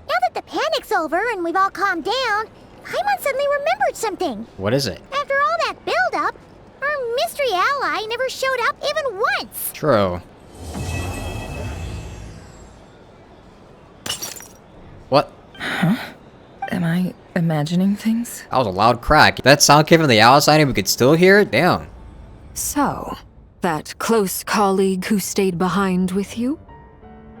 Now that the panic's over and we've all calmed down, Paimon suddenly remembered something. What is it? After all that build-up, our mystery ally never showed up even once. True. What? Huh? Am I imagining things? That was a loud crack. That sound came from the outside and we could still hear it? Damn. So, that close colleague who stayed behind with you?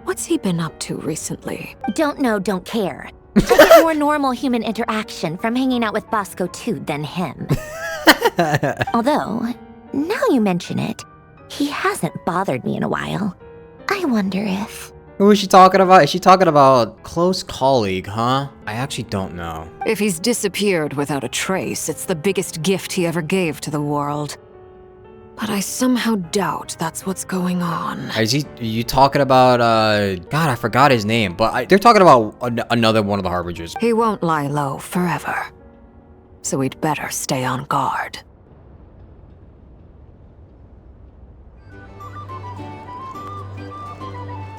What's he been up to recently? Don't know, don't care. I get more normal human interaction from hanging out with Bosco 2 than him. Although, now you mention it, he hasn't bothered me in a while. I wonder if... Who is she talking about? Is she talking about close colleague, huh? I actually don't know. If he's disappeared without a trace, it's the biggest gift he ever gave to the world. But I somehow doubt that's what's going on. Are you talking about, God, I forgot his name, but they're talking about another one of the Harbingers. He won't lie low forever. So we'd better stay on guard.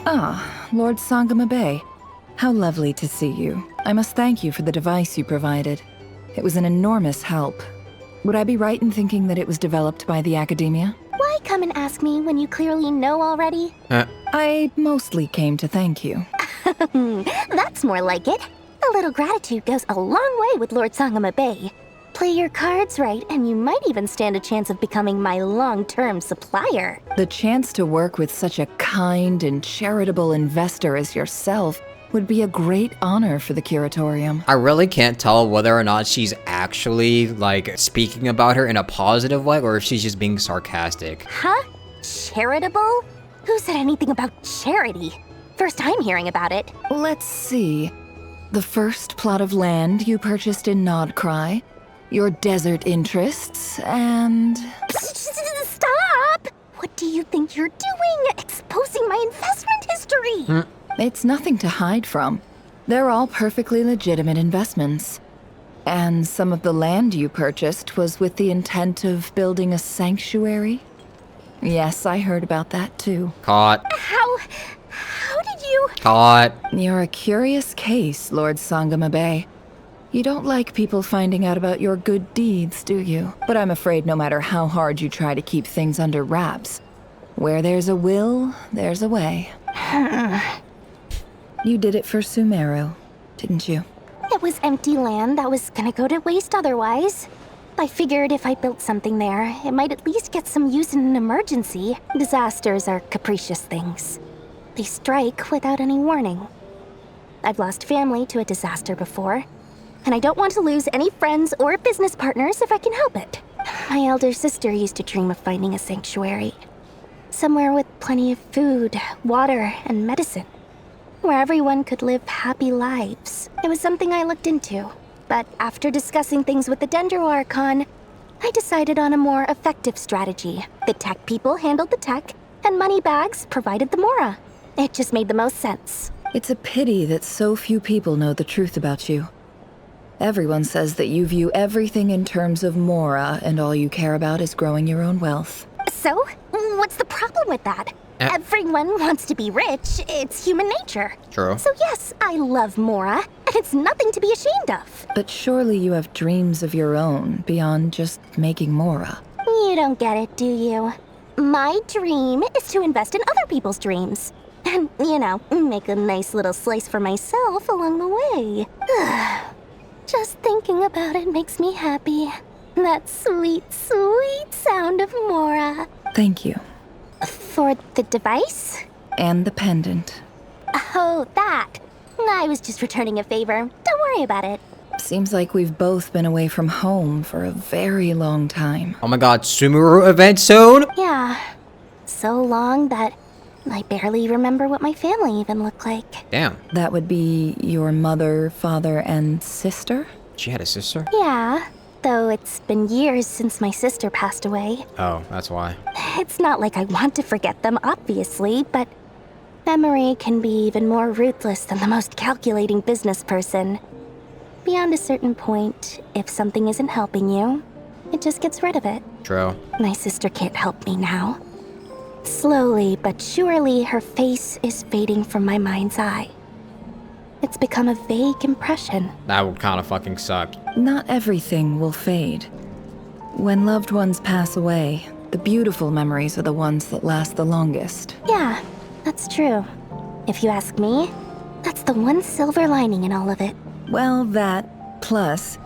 Ah, Lord Sangama Bay. How lovely to see you. I must thank you for the device you provided. It was an enormous help. Would I be right in thinking that it was developed by the Academia? Why come and ask me when you clearly know already? I mostly came to thank you. That's more like it. A little gratitude goes a long way with Lord Sangama Bay. Play your cards right, and you might even stand a chance of becoming my long-term supplier. The chance to work with such a kind and charitable investor as yourself would be a great honor for the Curatorium. I really can't tell whether or not she's actually, like, speaking about her in a positive way, or if she's just being sarcastic. Huh? Charitable? Who said anything about charity? First time hearing about it. Let's see. The first plot of land you purchased in Nodcry, your desert interests, and... Stop! What do you think you're doing? Exposing my investment history! It's nothing to hide from. They're all perfectly legitimate investments. And some of the land you purchased was with the intent of building a sanctuary? Yes, I heard about that too. Caught. How did you... Caught. You're a curious case, Lord Sangama Bay. You don't like people finding out about your good deeds, do you? But I'm afraid no matter how hard you try to keep things under wraps, where there's a will, there's a way. You did it for Sumeru, didn't you? It was empty land that was gonna go to waste otherwise. I figured if I built something there, it might at least get some use in an emergency. Disasters are capricious things. They strike without any warning. I've lost family to a disaster before, and I don't want to lose any friends or business partners if I can help it. My elder sister used to dream of finding a sanctuary. Somewhere with plenty of food, water, and medicine. Where everyone could live happy lives. It was something I looked into, but after discussing things with the Dendro Archon, I decided on a more effective strategy. The tech people handled the tech, and Moneybags provided the Mora. It just made the most sense. It's a pity that so few people know the truth about you. Everyone says that you view everything in terms of Mora, and all you care about is growing your own wealth. So, what's the problem with that? Everyone wants to be rich. It's human nature. True. So yes, I love Mora, and it's nothing to be ashamed of. But surely you have dreams of your own, beyond just making Mora. You don't get it, do you? My dream is to invest in other people's dreams. And, make a nice little slice for myself along the way. Just thinking about it makes me happy. That sweet, sweet sound of Mora. Thank you. For the device? And the pendant. Oh, that. I was just returning a favor. Don't worry about it. Seems like we've both been away from home for a very long time. Oh my god, Sumeru event soon? Yeah. So long that I barely remember what my family even looked like. Damn. That would be your mother, father, and sister? She had a sister? Yeah. Though it's been years since my sister passed away. Oh, that's why. It's not like I want to forget them, obviously, but memory can be even more ruthless than the most calculating business person. Beyond a certain point, if something isn't helping you, it just gets rid of it. True. My sister can't help me now. Slowly but surely, her face is fading from my mind's eye. It's become a vague impression. That would kind of fucking suck. Not everything will fade. When loved ones pass away, the beautiful memories are the ones that last the longest. Yeah, that's true. If you ask me, that's the one silver lining in all of it. Well, that, plus,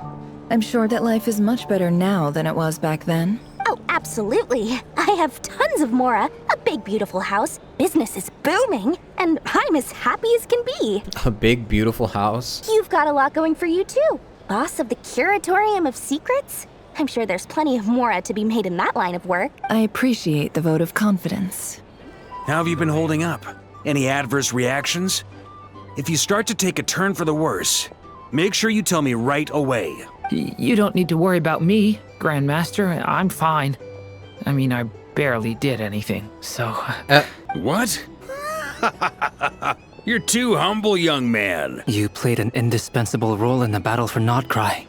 I'm sure that life is much better now than it was back then. Oh, absolutely. I have tons of Mora, a big beautiful house, business is booming, and I'm as happy as can be. A big, beautiful house? You've got a lot going for you too. Boss of the Curatorium of Secrets? I'm sure there's plenty of Mora to be made in that line of work. I appreciate the vote of confidence. How have you been holding up? Any adverse reactions? If you start to take a turn for the worse, make sure you tell me right away. You don't need to worry about me, Grandmaster. I'm fine. I mean, I barely did anything, so... What? You're too humble, young man. You played an indispensable role in the battle for Nodcry.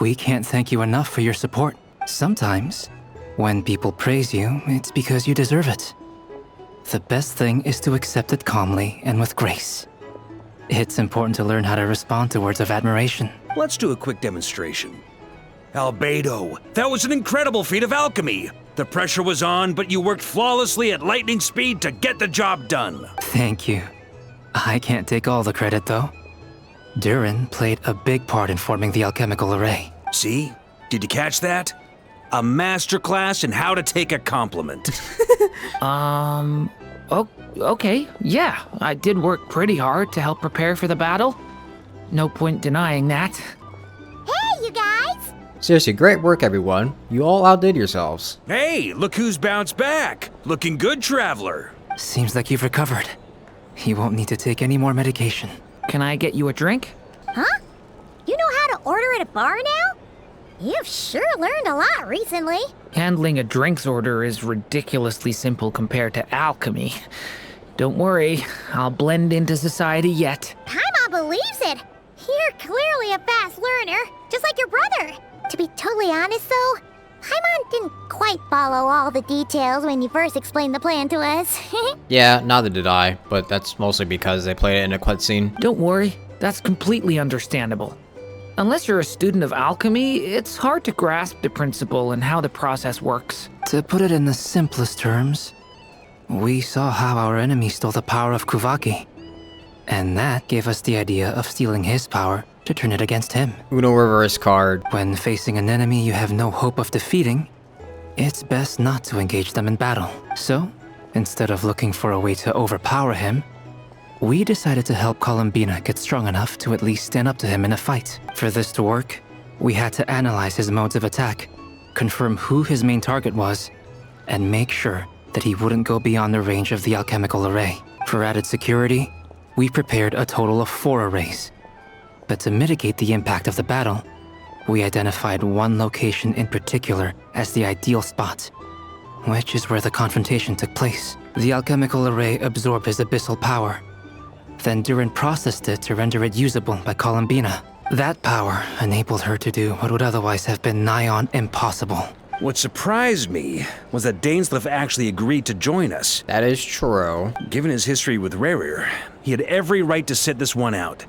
We can't thank you enough for your support. Sometimes, when people praise you, it's because you deserve it. The best thing is to accept it calmly and with grace. It's important to learn how to respond to words of admiration. Let's do a quick demonstration. Albedo, that was an incredible feat of alchemy. The pressure was on, but you worked flawlessly at lightning speed to get the job done. Thank you. I can't take all the credit, though. Durin played a big part in forming the alchemical array. See? Did you catch that? A masterclass in how to take a compliment. Okay, yeah, I did work pretty hard to help prepare for the battle. No point denying that. Hey, you guys! Seriously, great work, everyone. You all outdid yourselves. Hey, look who's bounced back. Looking good, traveler. Seems like you've recovered. You won't need to take any more medication. Can I get you a drink? Huh? You know how to order at a bar now? You've sure learned a lot recently. Handling a drinks order is ridiculously simple compared to alchemy. Don't worry, I'll blend into society yet. Paimon believes it. You're clearly a fast learner, just like your brother. To be totally honest, though, Paimon didn't quite follow all the details when you first explained the plan to us. Yeah, neither did I, but that's mostly because they played it in a cutscene. Don't worry, that's completely understandable. Unless you're a student of alchemy, it's hard to grasp the principle and how the process works. To put it in the simplest terms, we saw how our enemy stole the power of Kuvaki. And that gave us the idea of stealing his power to turn it against him. Uno reverse card. When facing an enemy you have no hope of defeating, it's best not to engage them in battle. So, instead of looking for a way to overpower him, we decided to help Columbina get strong enough to at least stand up to him in a fight. For this to work, we had to analyze his modes of attack, confirm who his main target was, and make sure that he wouldn't go beyond the range of the alchemical array. For added security, we prepared a total of 4 arrays. But to mitigate the impact of the battle, we identified one location in particular as the ideal spot, which is where the confrontation took place. The alchemical array absorbed his abyssal power. Then Durin processed it to render it usable by Columbina. That power enabled her to do what would otherwise have been nigh on impossible. What surprised me was that dainsleif actually agreed to join us. That is true. Given his history with Rerir, he had every right to sit this one out.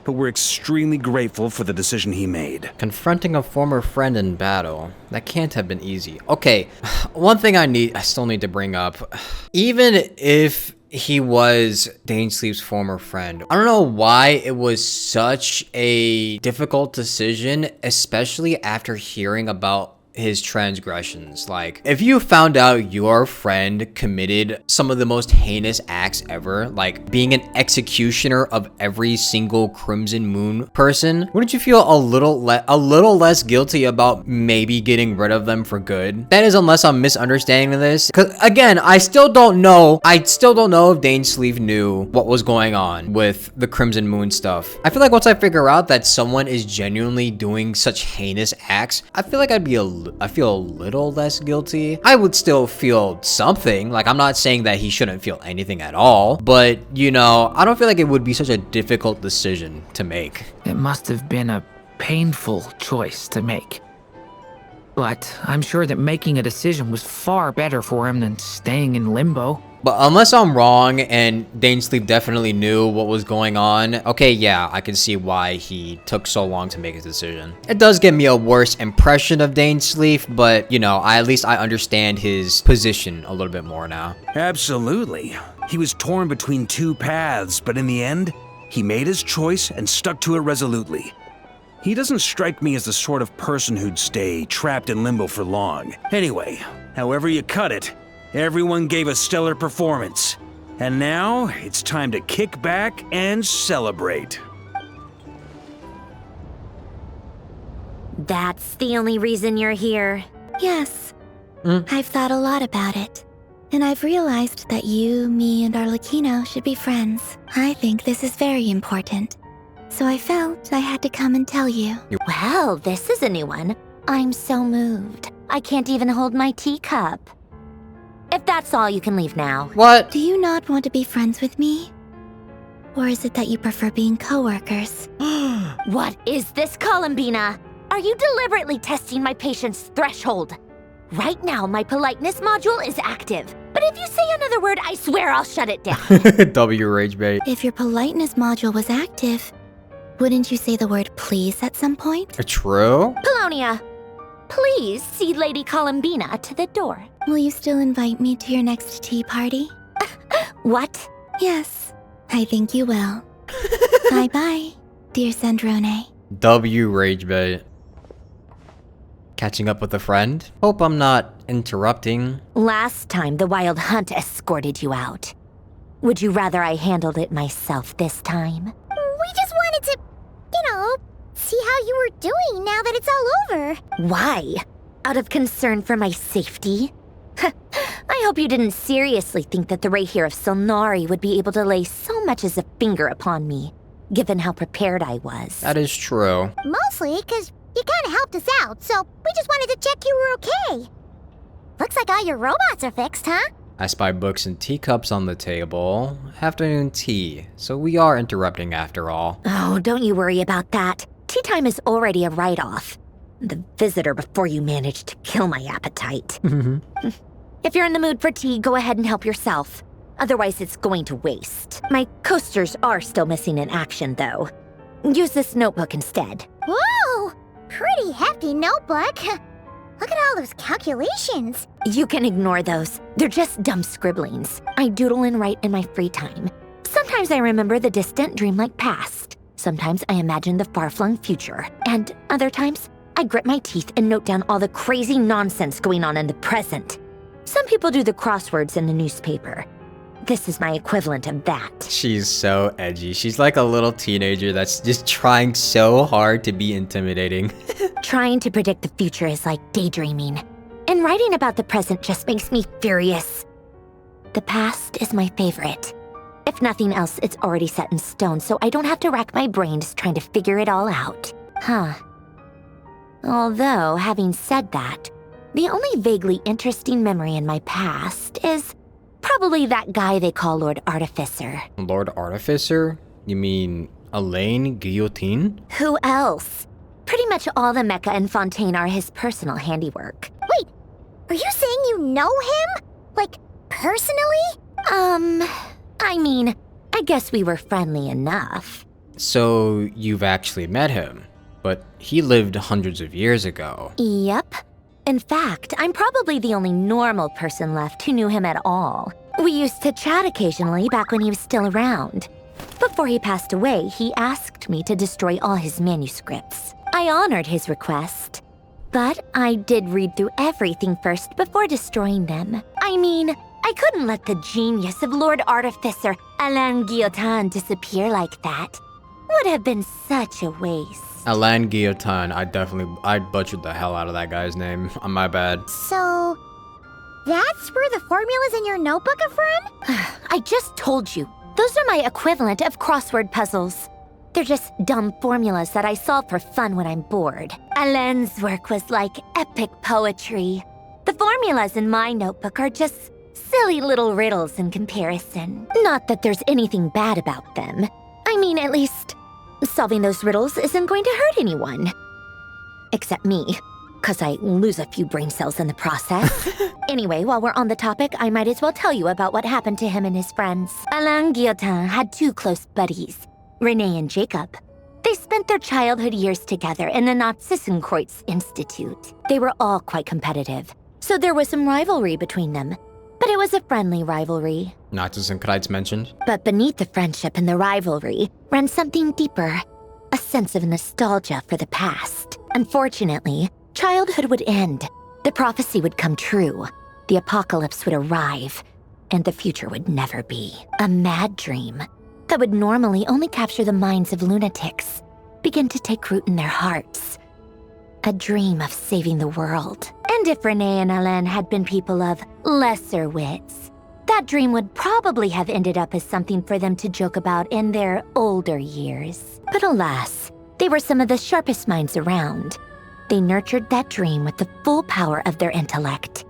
But we're extremely grateful for the decision he made. Confronting a former friend in battle. That can't have been easy. Okay, one thing I still need to bring up. Even if he was dainsleif's former friend, I don't know why it was such a difficult decision, especially after hearing about his transgressions. Like, if you found out your friend committed some of the most heinous acts ever, like being an executioner of every single Crimson Moon person, wouldn't you feel a little less guilty about maybe getting rid of them for good? That is, unless I'm misunderstanding this. Because again, I still don't know if dainsleif knew what was going on with the Crimson Moon stuff. I feel like once I figure out that someone is genuinely doing such heinous acts, I feel like I feel a little less guilty. I would still feel something. Like, I'm not saying that he shouldn't feel anything at all, but you know, I don't feel like it would be such a difficult decision to make. It must have been a painful choice to make. But I'm sure that making a decision was far better for him than staying in limbo. But unless I'm wrong and dainsleif definitely knew what was going on, okay, yeah, I can see why he took so long to make his decision. It does give me a worse impression of dainsleif, but you know, at least I understand his position a little bit more now. Absolutely. He was torn between two paths, but in the end, he made his choice and stuck to it resolutely. He doesn't strike me as the sort of person who'd stay trapped in limbo for long. Anyway, however you cut it, everyone gave a stellar performance. And now, it's time to kick back and celebrate. That's the only reason you're here. Yes. I've thought a lot about it. And I've realized that you, me, and Arlecchino should be friends. I think this is very important. So I felt I had to come and tell you. Well, this is a new one. I'm so moved. I can't even hold my teacup. If that's all, you can leave now. What? Do you not want to be friends with me? Or is it that you prefer being co-workers? What is this, Columbina? Are you deliberately testing my patience threshold? Right now, my politeness module is active. But if you say another word, I swear I'll shut it down. W rage bait. If your politeness module was active, wouldn't you say the word please at some point? True? Polonia, please see Lady Columbina to the door. Will you still invite me to your next tea party? What? Yes, I think you will. Bye-bye, dear Sandrone. W rage bait. Catching up with a friend? Hope I'm not interrupting. Last time the Wild Hunt escorted you out. Would you rather I handled it myself this time? We just wanted to, see how you were doing now that it's all over. Why? Out of concern for my safety? I hope you didn't seriously think that the Rerir of Silnari would be able to lay so much as a finger upon me, given how prepared I was. That is true. Mostly because you kind of helped us out, so we just wanted to check you were okay. Looks like all your robots are fixed, huh? I spy books and teacups on the table. Afternoon tea, so we are interrupting after all. Oh, don't you worry about that. Tea time is already a write-off. The visitor before you managed to kill my appetite. If you're in the mood for tea, go ahead and help yourself. Otherwise, it's going to waste. My coasters are still missing in action, though. Use this notebook instead. Whoa! Pretty hefty notebook. Look at all those calculations. You can ignore those. They're just dumb scribblings. I doodle and write in my free time. Sometimes I remember the distant, dreamlike past. Sometimes I imagine the far-flung future. And other times, I grit my teeth and note down all the crazy nonsense going on in the present. Some people do the crosswords in the newspaper. This is my equivalent of that. She's so edgy. She's like a little teenager that's just trying so hard to be intimidating. Trying to predict the future is like daydreaming. And writing about the present just makes me furious. The past is my favorite. If nothing else, it's already set in stone, so I don't have to rack my brains trying to figure it all out. Huh. Although, having said that, the only vaguely interesting memory in my past is probably that guy they call Lord Artificer. Lord Artificer? You mean Elaine Guillotine? Who else? Pretty much all the mecha in Fontaine are his personal handiwork. Wait, are you saying you know him? Like, personally? I mean, I guess we were friendly enough. So you've actually met him, but he lived hundreds of years ago. Yep. In fact, I'm probably the only normal person left who knew him at all. We used to chat occasionally back when he was still around. Before he passed away, he asked me to destroy all his manuscripts. I honored his request, but I did read through everything first before destroying them. I mean, I couldn't let the genius of Lord Artificer Alain Guillotin disappear like that. Would have been such a waste. Alain Guillotine, I butchered the hell out of that guy's name. My bad. So, that's where the formulas in your notebook are from? I just told you. Those are my equivalent of crossword puzzles. They're just dumb formulas that I solve for fun when I'm bored. Alain's work was like epic poetry. The formulas in my notebook are just silly little riddles in comparison. Not that there's anything bad about them. I mean, at least, solving those riddles isn't going to hurt anyone. Except me, because I lose a few brain cells in the process. Anyway, while we're on the topic, I might as well tell you about what happened to him and his friends. Alain Guillotin had two close buddies, Renee and Jacob. They spent their childhood years together in the Nazissenkreuz Institute. They were all quite competitive, so there was some rivalry between them. But it was a friendly rivalry. Nazissenkreuz mentioned? But beneath the friendship and the rivalry ran something deeper, a sense of nostalgia for the past. Unfortunately, childhood would end, the prophecy would come true, the apocalypse would arrive, and the future would never be. A mad dream that would normally only capture the minds of lunatics began to take root in their hearts. A dream of saving the world. And if Renee and Alain had been people of lesser wits, that dream would probably have ended up as something for them to joke about in their older years. But alas, they were some of the sharpest minds around. They nurtured that dream with the full power of their intellect,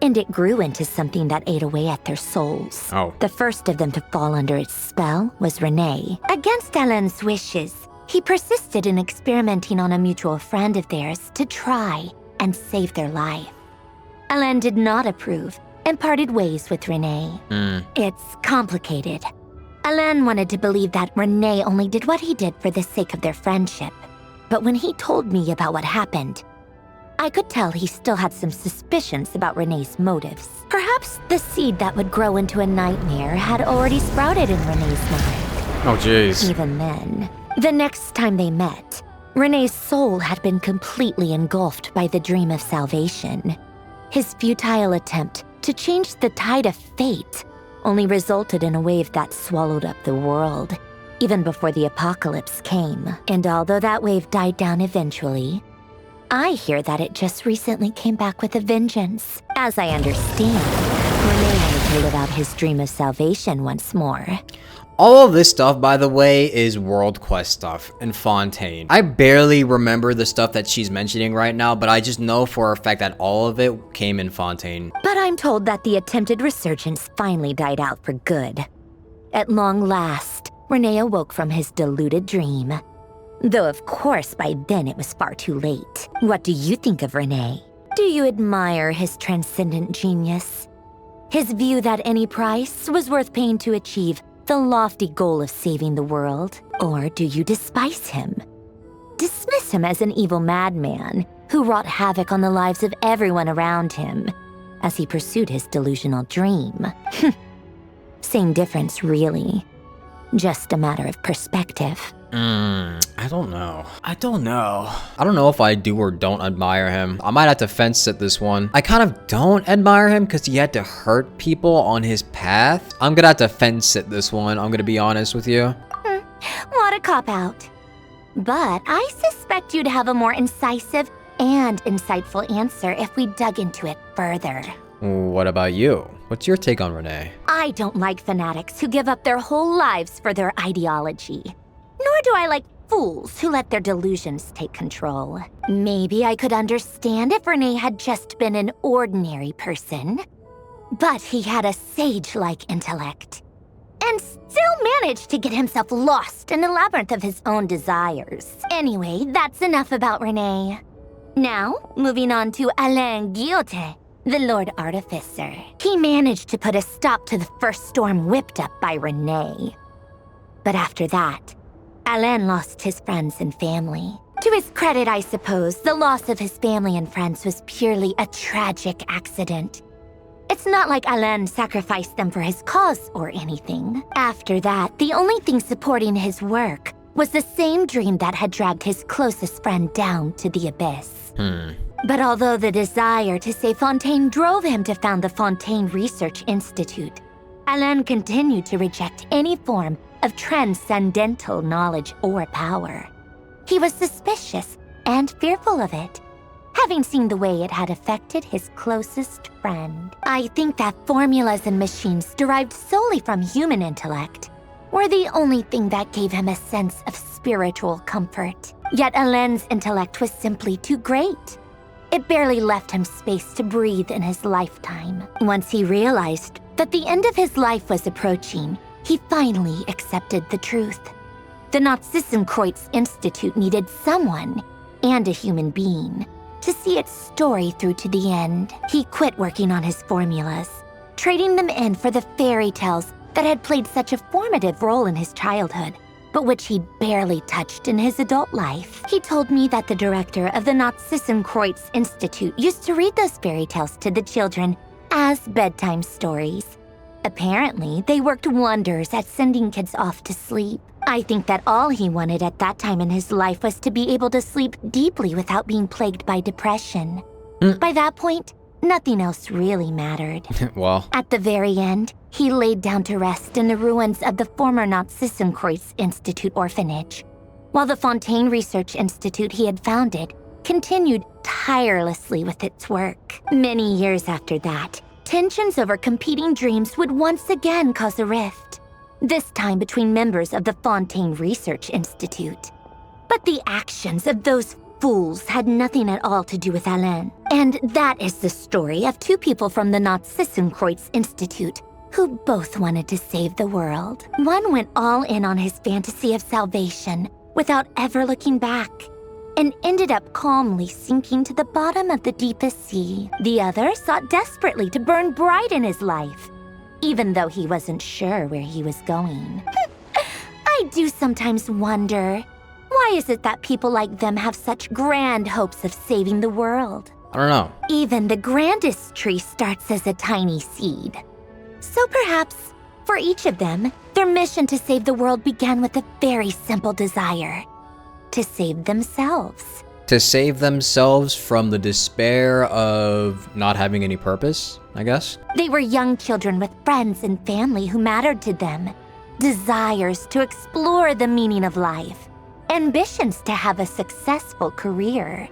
and it grew into something that ate away at their souls. Oh. The first of them to fall under its spell was Renee. Against Alain's wishes, he persisted in experimenting on a mutual friend of theirs to try and save their life. Alain did not approve and parted ways with Renee. It's complicated. Alain wanted to believe that Renee only did what he did for the sake of their friendship. But when he told me about what happened, I could tell he still had some suspicions about Renee's motives. Perhaps the seed that would grow into a nightmare had already sprouted in Renee's mind. Oh, jeez. Even then, the next time they met, Renee's soul had been completely engulfed by the dream of salvation. His futile attempt to change the tide of fate only resulted in a wave that swallowed up the world, even before the apocalypse came. And although that wave died down eventually, I hear that it just recently came back with a vengeance. As I understand, Renee wanted to live out his dream of salvation once more. All of this stuff, by the way, is World Quest stuff in Fontaine. I barely remember the stuff that she's mentioning right now, but I just know for a fact that all of it came in Fontaine. But I'm told that the attempted resurgence finally died out for good. At long last, Renee awoke from his deluded dream. Though of course by then it was far too late. What do you think of Renee? Do you admire his transcendent genius? His view that any price was worth paying to achieve the lofty goal of saving the world? Or do you despise him? Dismiss him as an evil madman who wrought havoc on the lives of everyone around him as he pursued his delusional dream? Same difference, really. Just a matter of perspective. I don't know. I don't know if I do or don't admire him. I might have to fence sit this one. I kind of don't admire him because he had to hurt people on his path. I'm gonna have to fence sit this one. I'm gonna be honest with you. What a cop-out. But I suspect you'd have a more incisive and insightful answer if we dug into it further. What about you? What's your take on Renee? I don't like fanatics who give up their whole lives for their ideology. Nor do I like fools who let their delusions take control. Maybe I could understand if Renee had just been an ordinary person. But he had a sage-like intellect. and still managed to get himself lost in a labyrinth of his own desires. Anyway, that's enough about Renee. Now, moving on to Alain Guillotin, the Lord Artificer. He managed to put a stop to the first storm whipped up by Renee. But after that, Alain lost his friends and family. To his credit, I suppose, the loss of his family and friends was purely a tragic accident. It's not like Alain sacrificed them for his cause or anything. After that, the only thing supporting his work was the same dream that had dragged his closest friend down to the abyss. But although the desire to save Fontaine drove him to found the Fontaine Research Institute, Alain continued to reject any form of transcendental knowledge or power. He was suspicious and fearful of it, having seen the way it had affected his closest friend. I think that formulas and machines derived solely from human intellect were the only thing that gave him a sense of spiritual comfort. Yet Alain's intellect was simply too great. It barely left him space to breathe in his lifetime. Once he realized that the end of his life was approaching, he finally accepted the truth. The Nazissenkreuz Institute needed someone, and a human being, to see its story through to the end. He quit working on his formulas, trading them in for the fairy tales that had played such a formative role in his childhood, but which he barely touched in his adult life. He told me that the director of the Nazissenkreuz Institute used to read those fairy tales to the children as bedtime stories. Apparently, they worked wonders at sending kids off to sleep. I think that all he wanted at that time in his life was to be able to sleep deeply without being plagued by depression. By that point, nothing else really mattered. Well. At the very end, he laid down to rest in the ruins of the former Nazissenkreuz Institute orphanage, while the Fontaine Research Institute he had founded continued tirelessly with its work. Many years after that, tensions over competing dreams would once again cause a rift, this time between members of the Fontaine Research Institute. But the actions of those fools had nothing at all to do with Alain. And that is the story of two people from the Nazissenkreuz Institute who both wanted to save the world. One went all in on his fantasy of salvation without ever looking back, and ended up calmly sinking to the bottom of the deepest sea. The other sought desperately to burn bright in his life, even though he wasn't sure where he was going. I do sometimes wonder, why is it that people like them have such grand hopes of saving the world? I don't know. Even the grandest tree starts as a tiny seed. So perhaps, for each of them, their mission to save the world began with a very simple desire: to save themselves. To save themselves from the despair of not having any purpose, I guess? They were young children with friends and family who mattered to them, desires to explore the meaning of life, ambitions to have a successful career.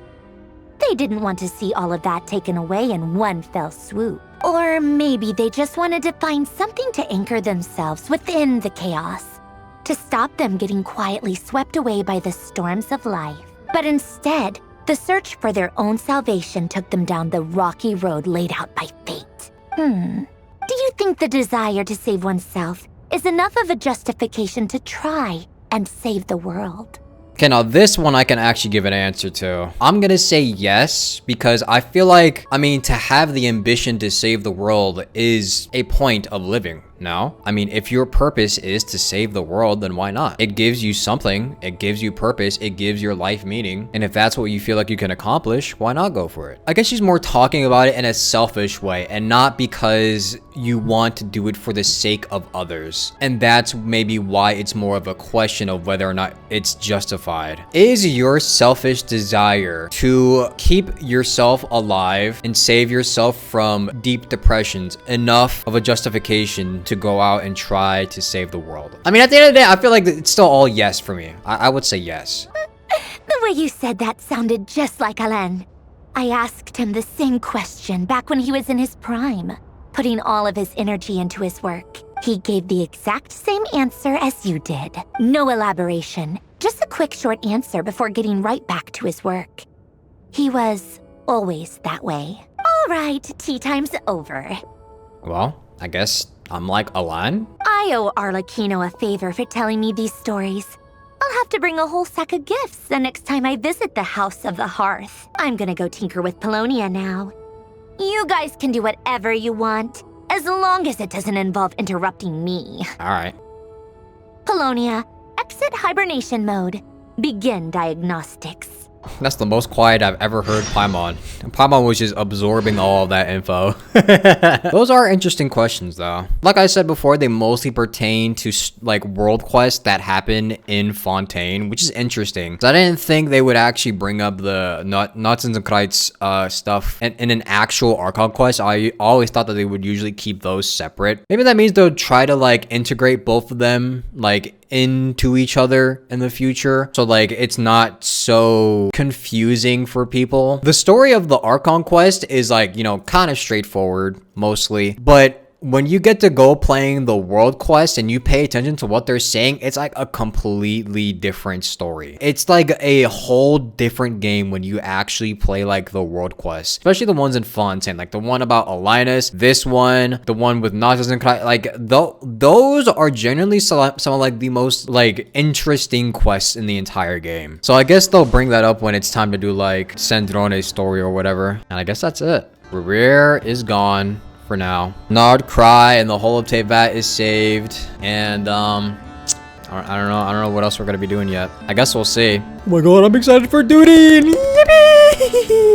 They didn't want to see all of that taken away in one fell swoop. Or maybe they just wanted to find something to anchor themselves within the chaos, to stop them getting quietly swept away by the storms of life. But instead, the search for their own salvation took them down the rocky road laid out by fate. Do you think the desire to save oneself is enough of a justification to try and save the world? Okay, now this one I can actually give an answer to. I'm gonna say yes, because I feel like, to have the ambition to save the world is a point of living. No? If your purpose is to save the world, then why not? It gives you something, it gives you purpose, it gives your life meaning, and if that's what you feel like you can accomplish, why not go for it? I guess she's more talking about it in a selfish way, and not because you want to do it for the sake of others. And that's maybe why it's more of a question of whether or not it's justified. Is your selfish desire to keep yourself alive and save yourself from deep depressions enough of a justification to go out and try to save the world? At the end of the day, I feel like it's still all yes for me. I would say yes. The way you said that sounded just like Alain. I asked him the same question back when he was in his prime, putting all of his energy into his work. He gave the exact same answer as you did. No elaboration, just a quick short answer before getting right back to his work. He was always that way. All right, tea time's over. Well, I guess I'm like, Alan? I owe Arlecchino a favor for telling me these stories. I'll have to bring a whole sack of gifts the next time I visit the House of the Hearth. I'm gonna go tinker with Polonia now. You guys can do whatever you want, as long as it doesn't involve interrupting me. Alright. Polonia, exit hibernation mode. Begin diagnostics. That's the most quiet I've ever heard Paimon. Paimon was just absorbing all of that info. Those are interesting questions though. Like I said before, they mostly pertain to like world quests that happen in Fontaine, which is interesting. So I didn't think they would actually bring up the Natzenzenkreuz stuff in an actual Archon quest. I always thought that they would usually keep those separate. Maybe that means they'll try to like integrate both of them like into each other in the future, so like it's not so confusing for people. The story of the Archon quest is like, you know, kind of straightforward mostly, but when you get to go playing the world quest and you pay attention to what they're saying, it's like a completely different story. It's like a whole different game when you actually play like the world quest, especially the ones in Fontaine, like the one about Alinus, this one, the one with Nazis and like those are generally some of like the most like interesting quests in the entire game. So I guess they'll bring that up when it's time to do like Sandrone's story or whatever. And I guess that's it. Rerir is gone for now. Nard Cry and the whole of Tevat is saved, and I don't know what else we're gonna be doing yet. I guess we'll see. Oh my god, I'm excited for duty! Yippee!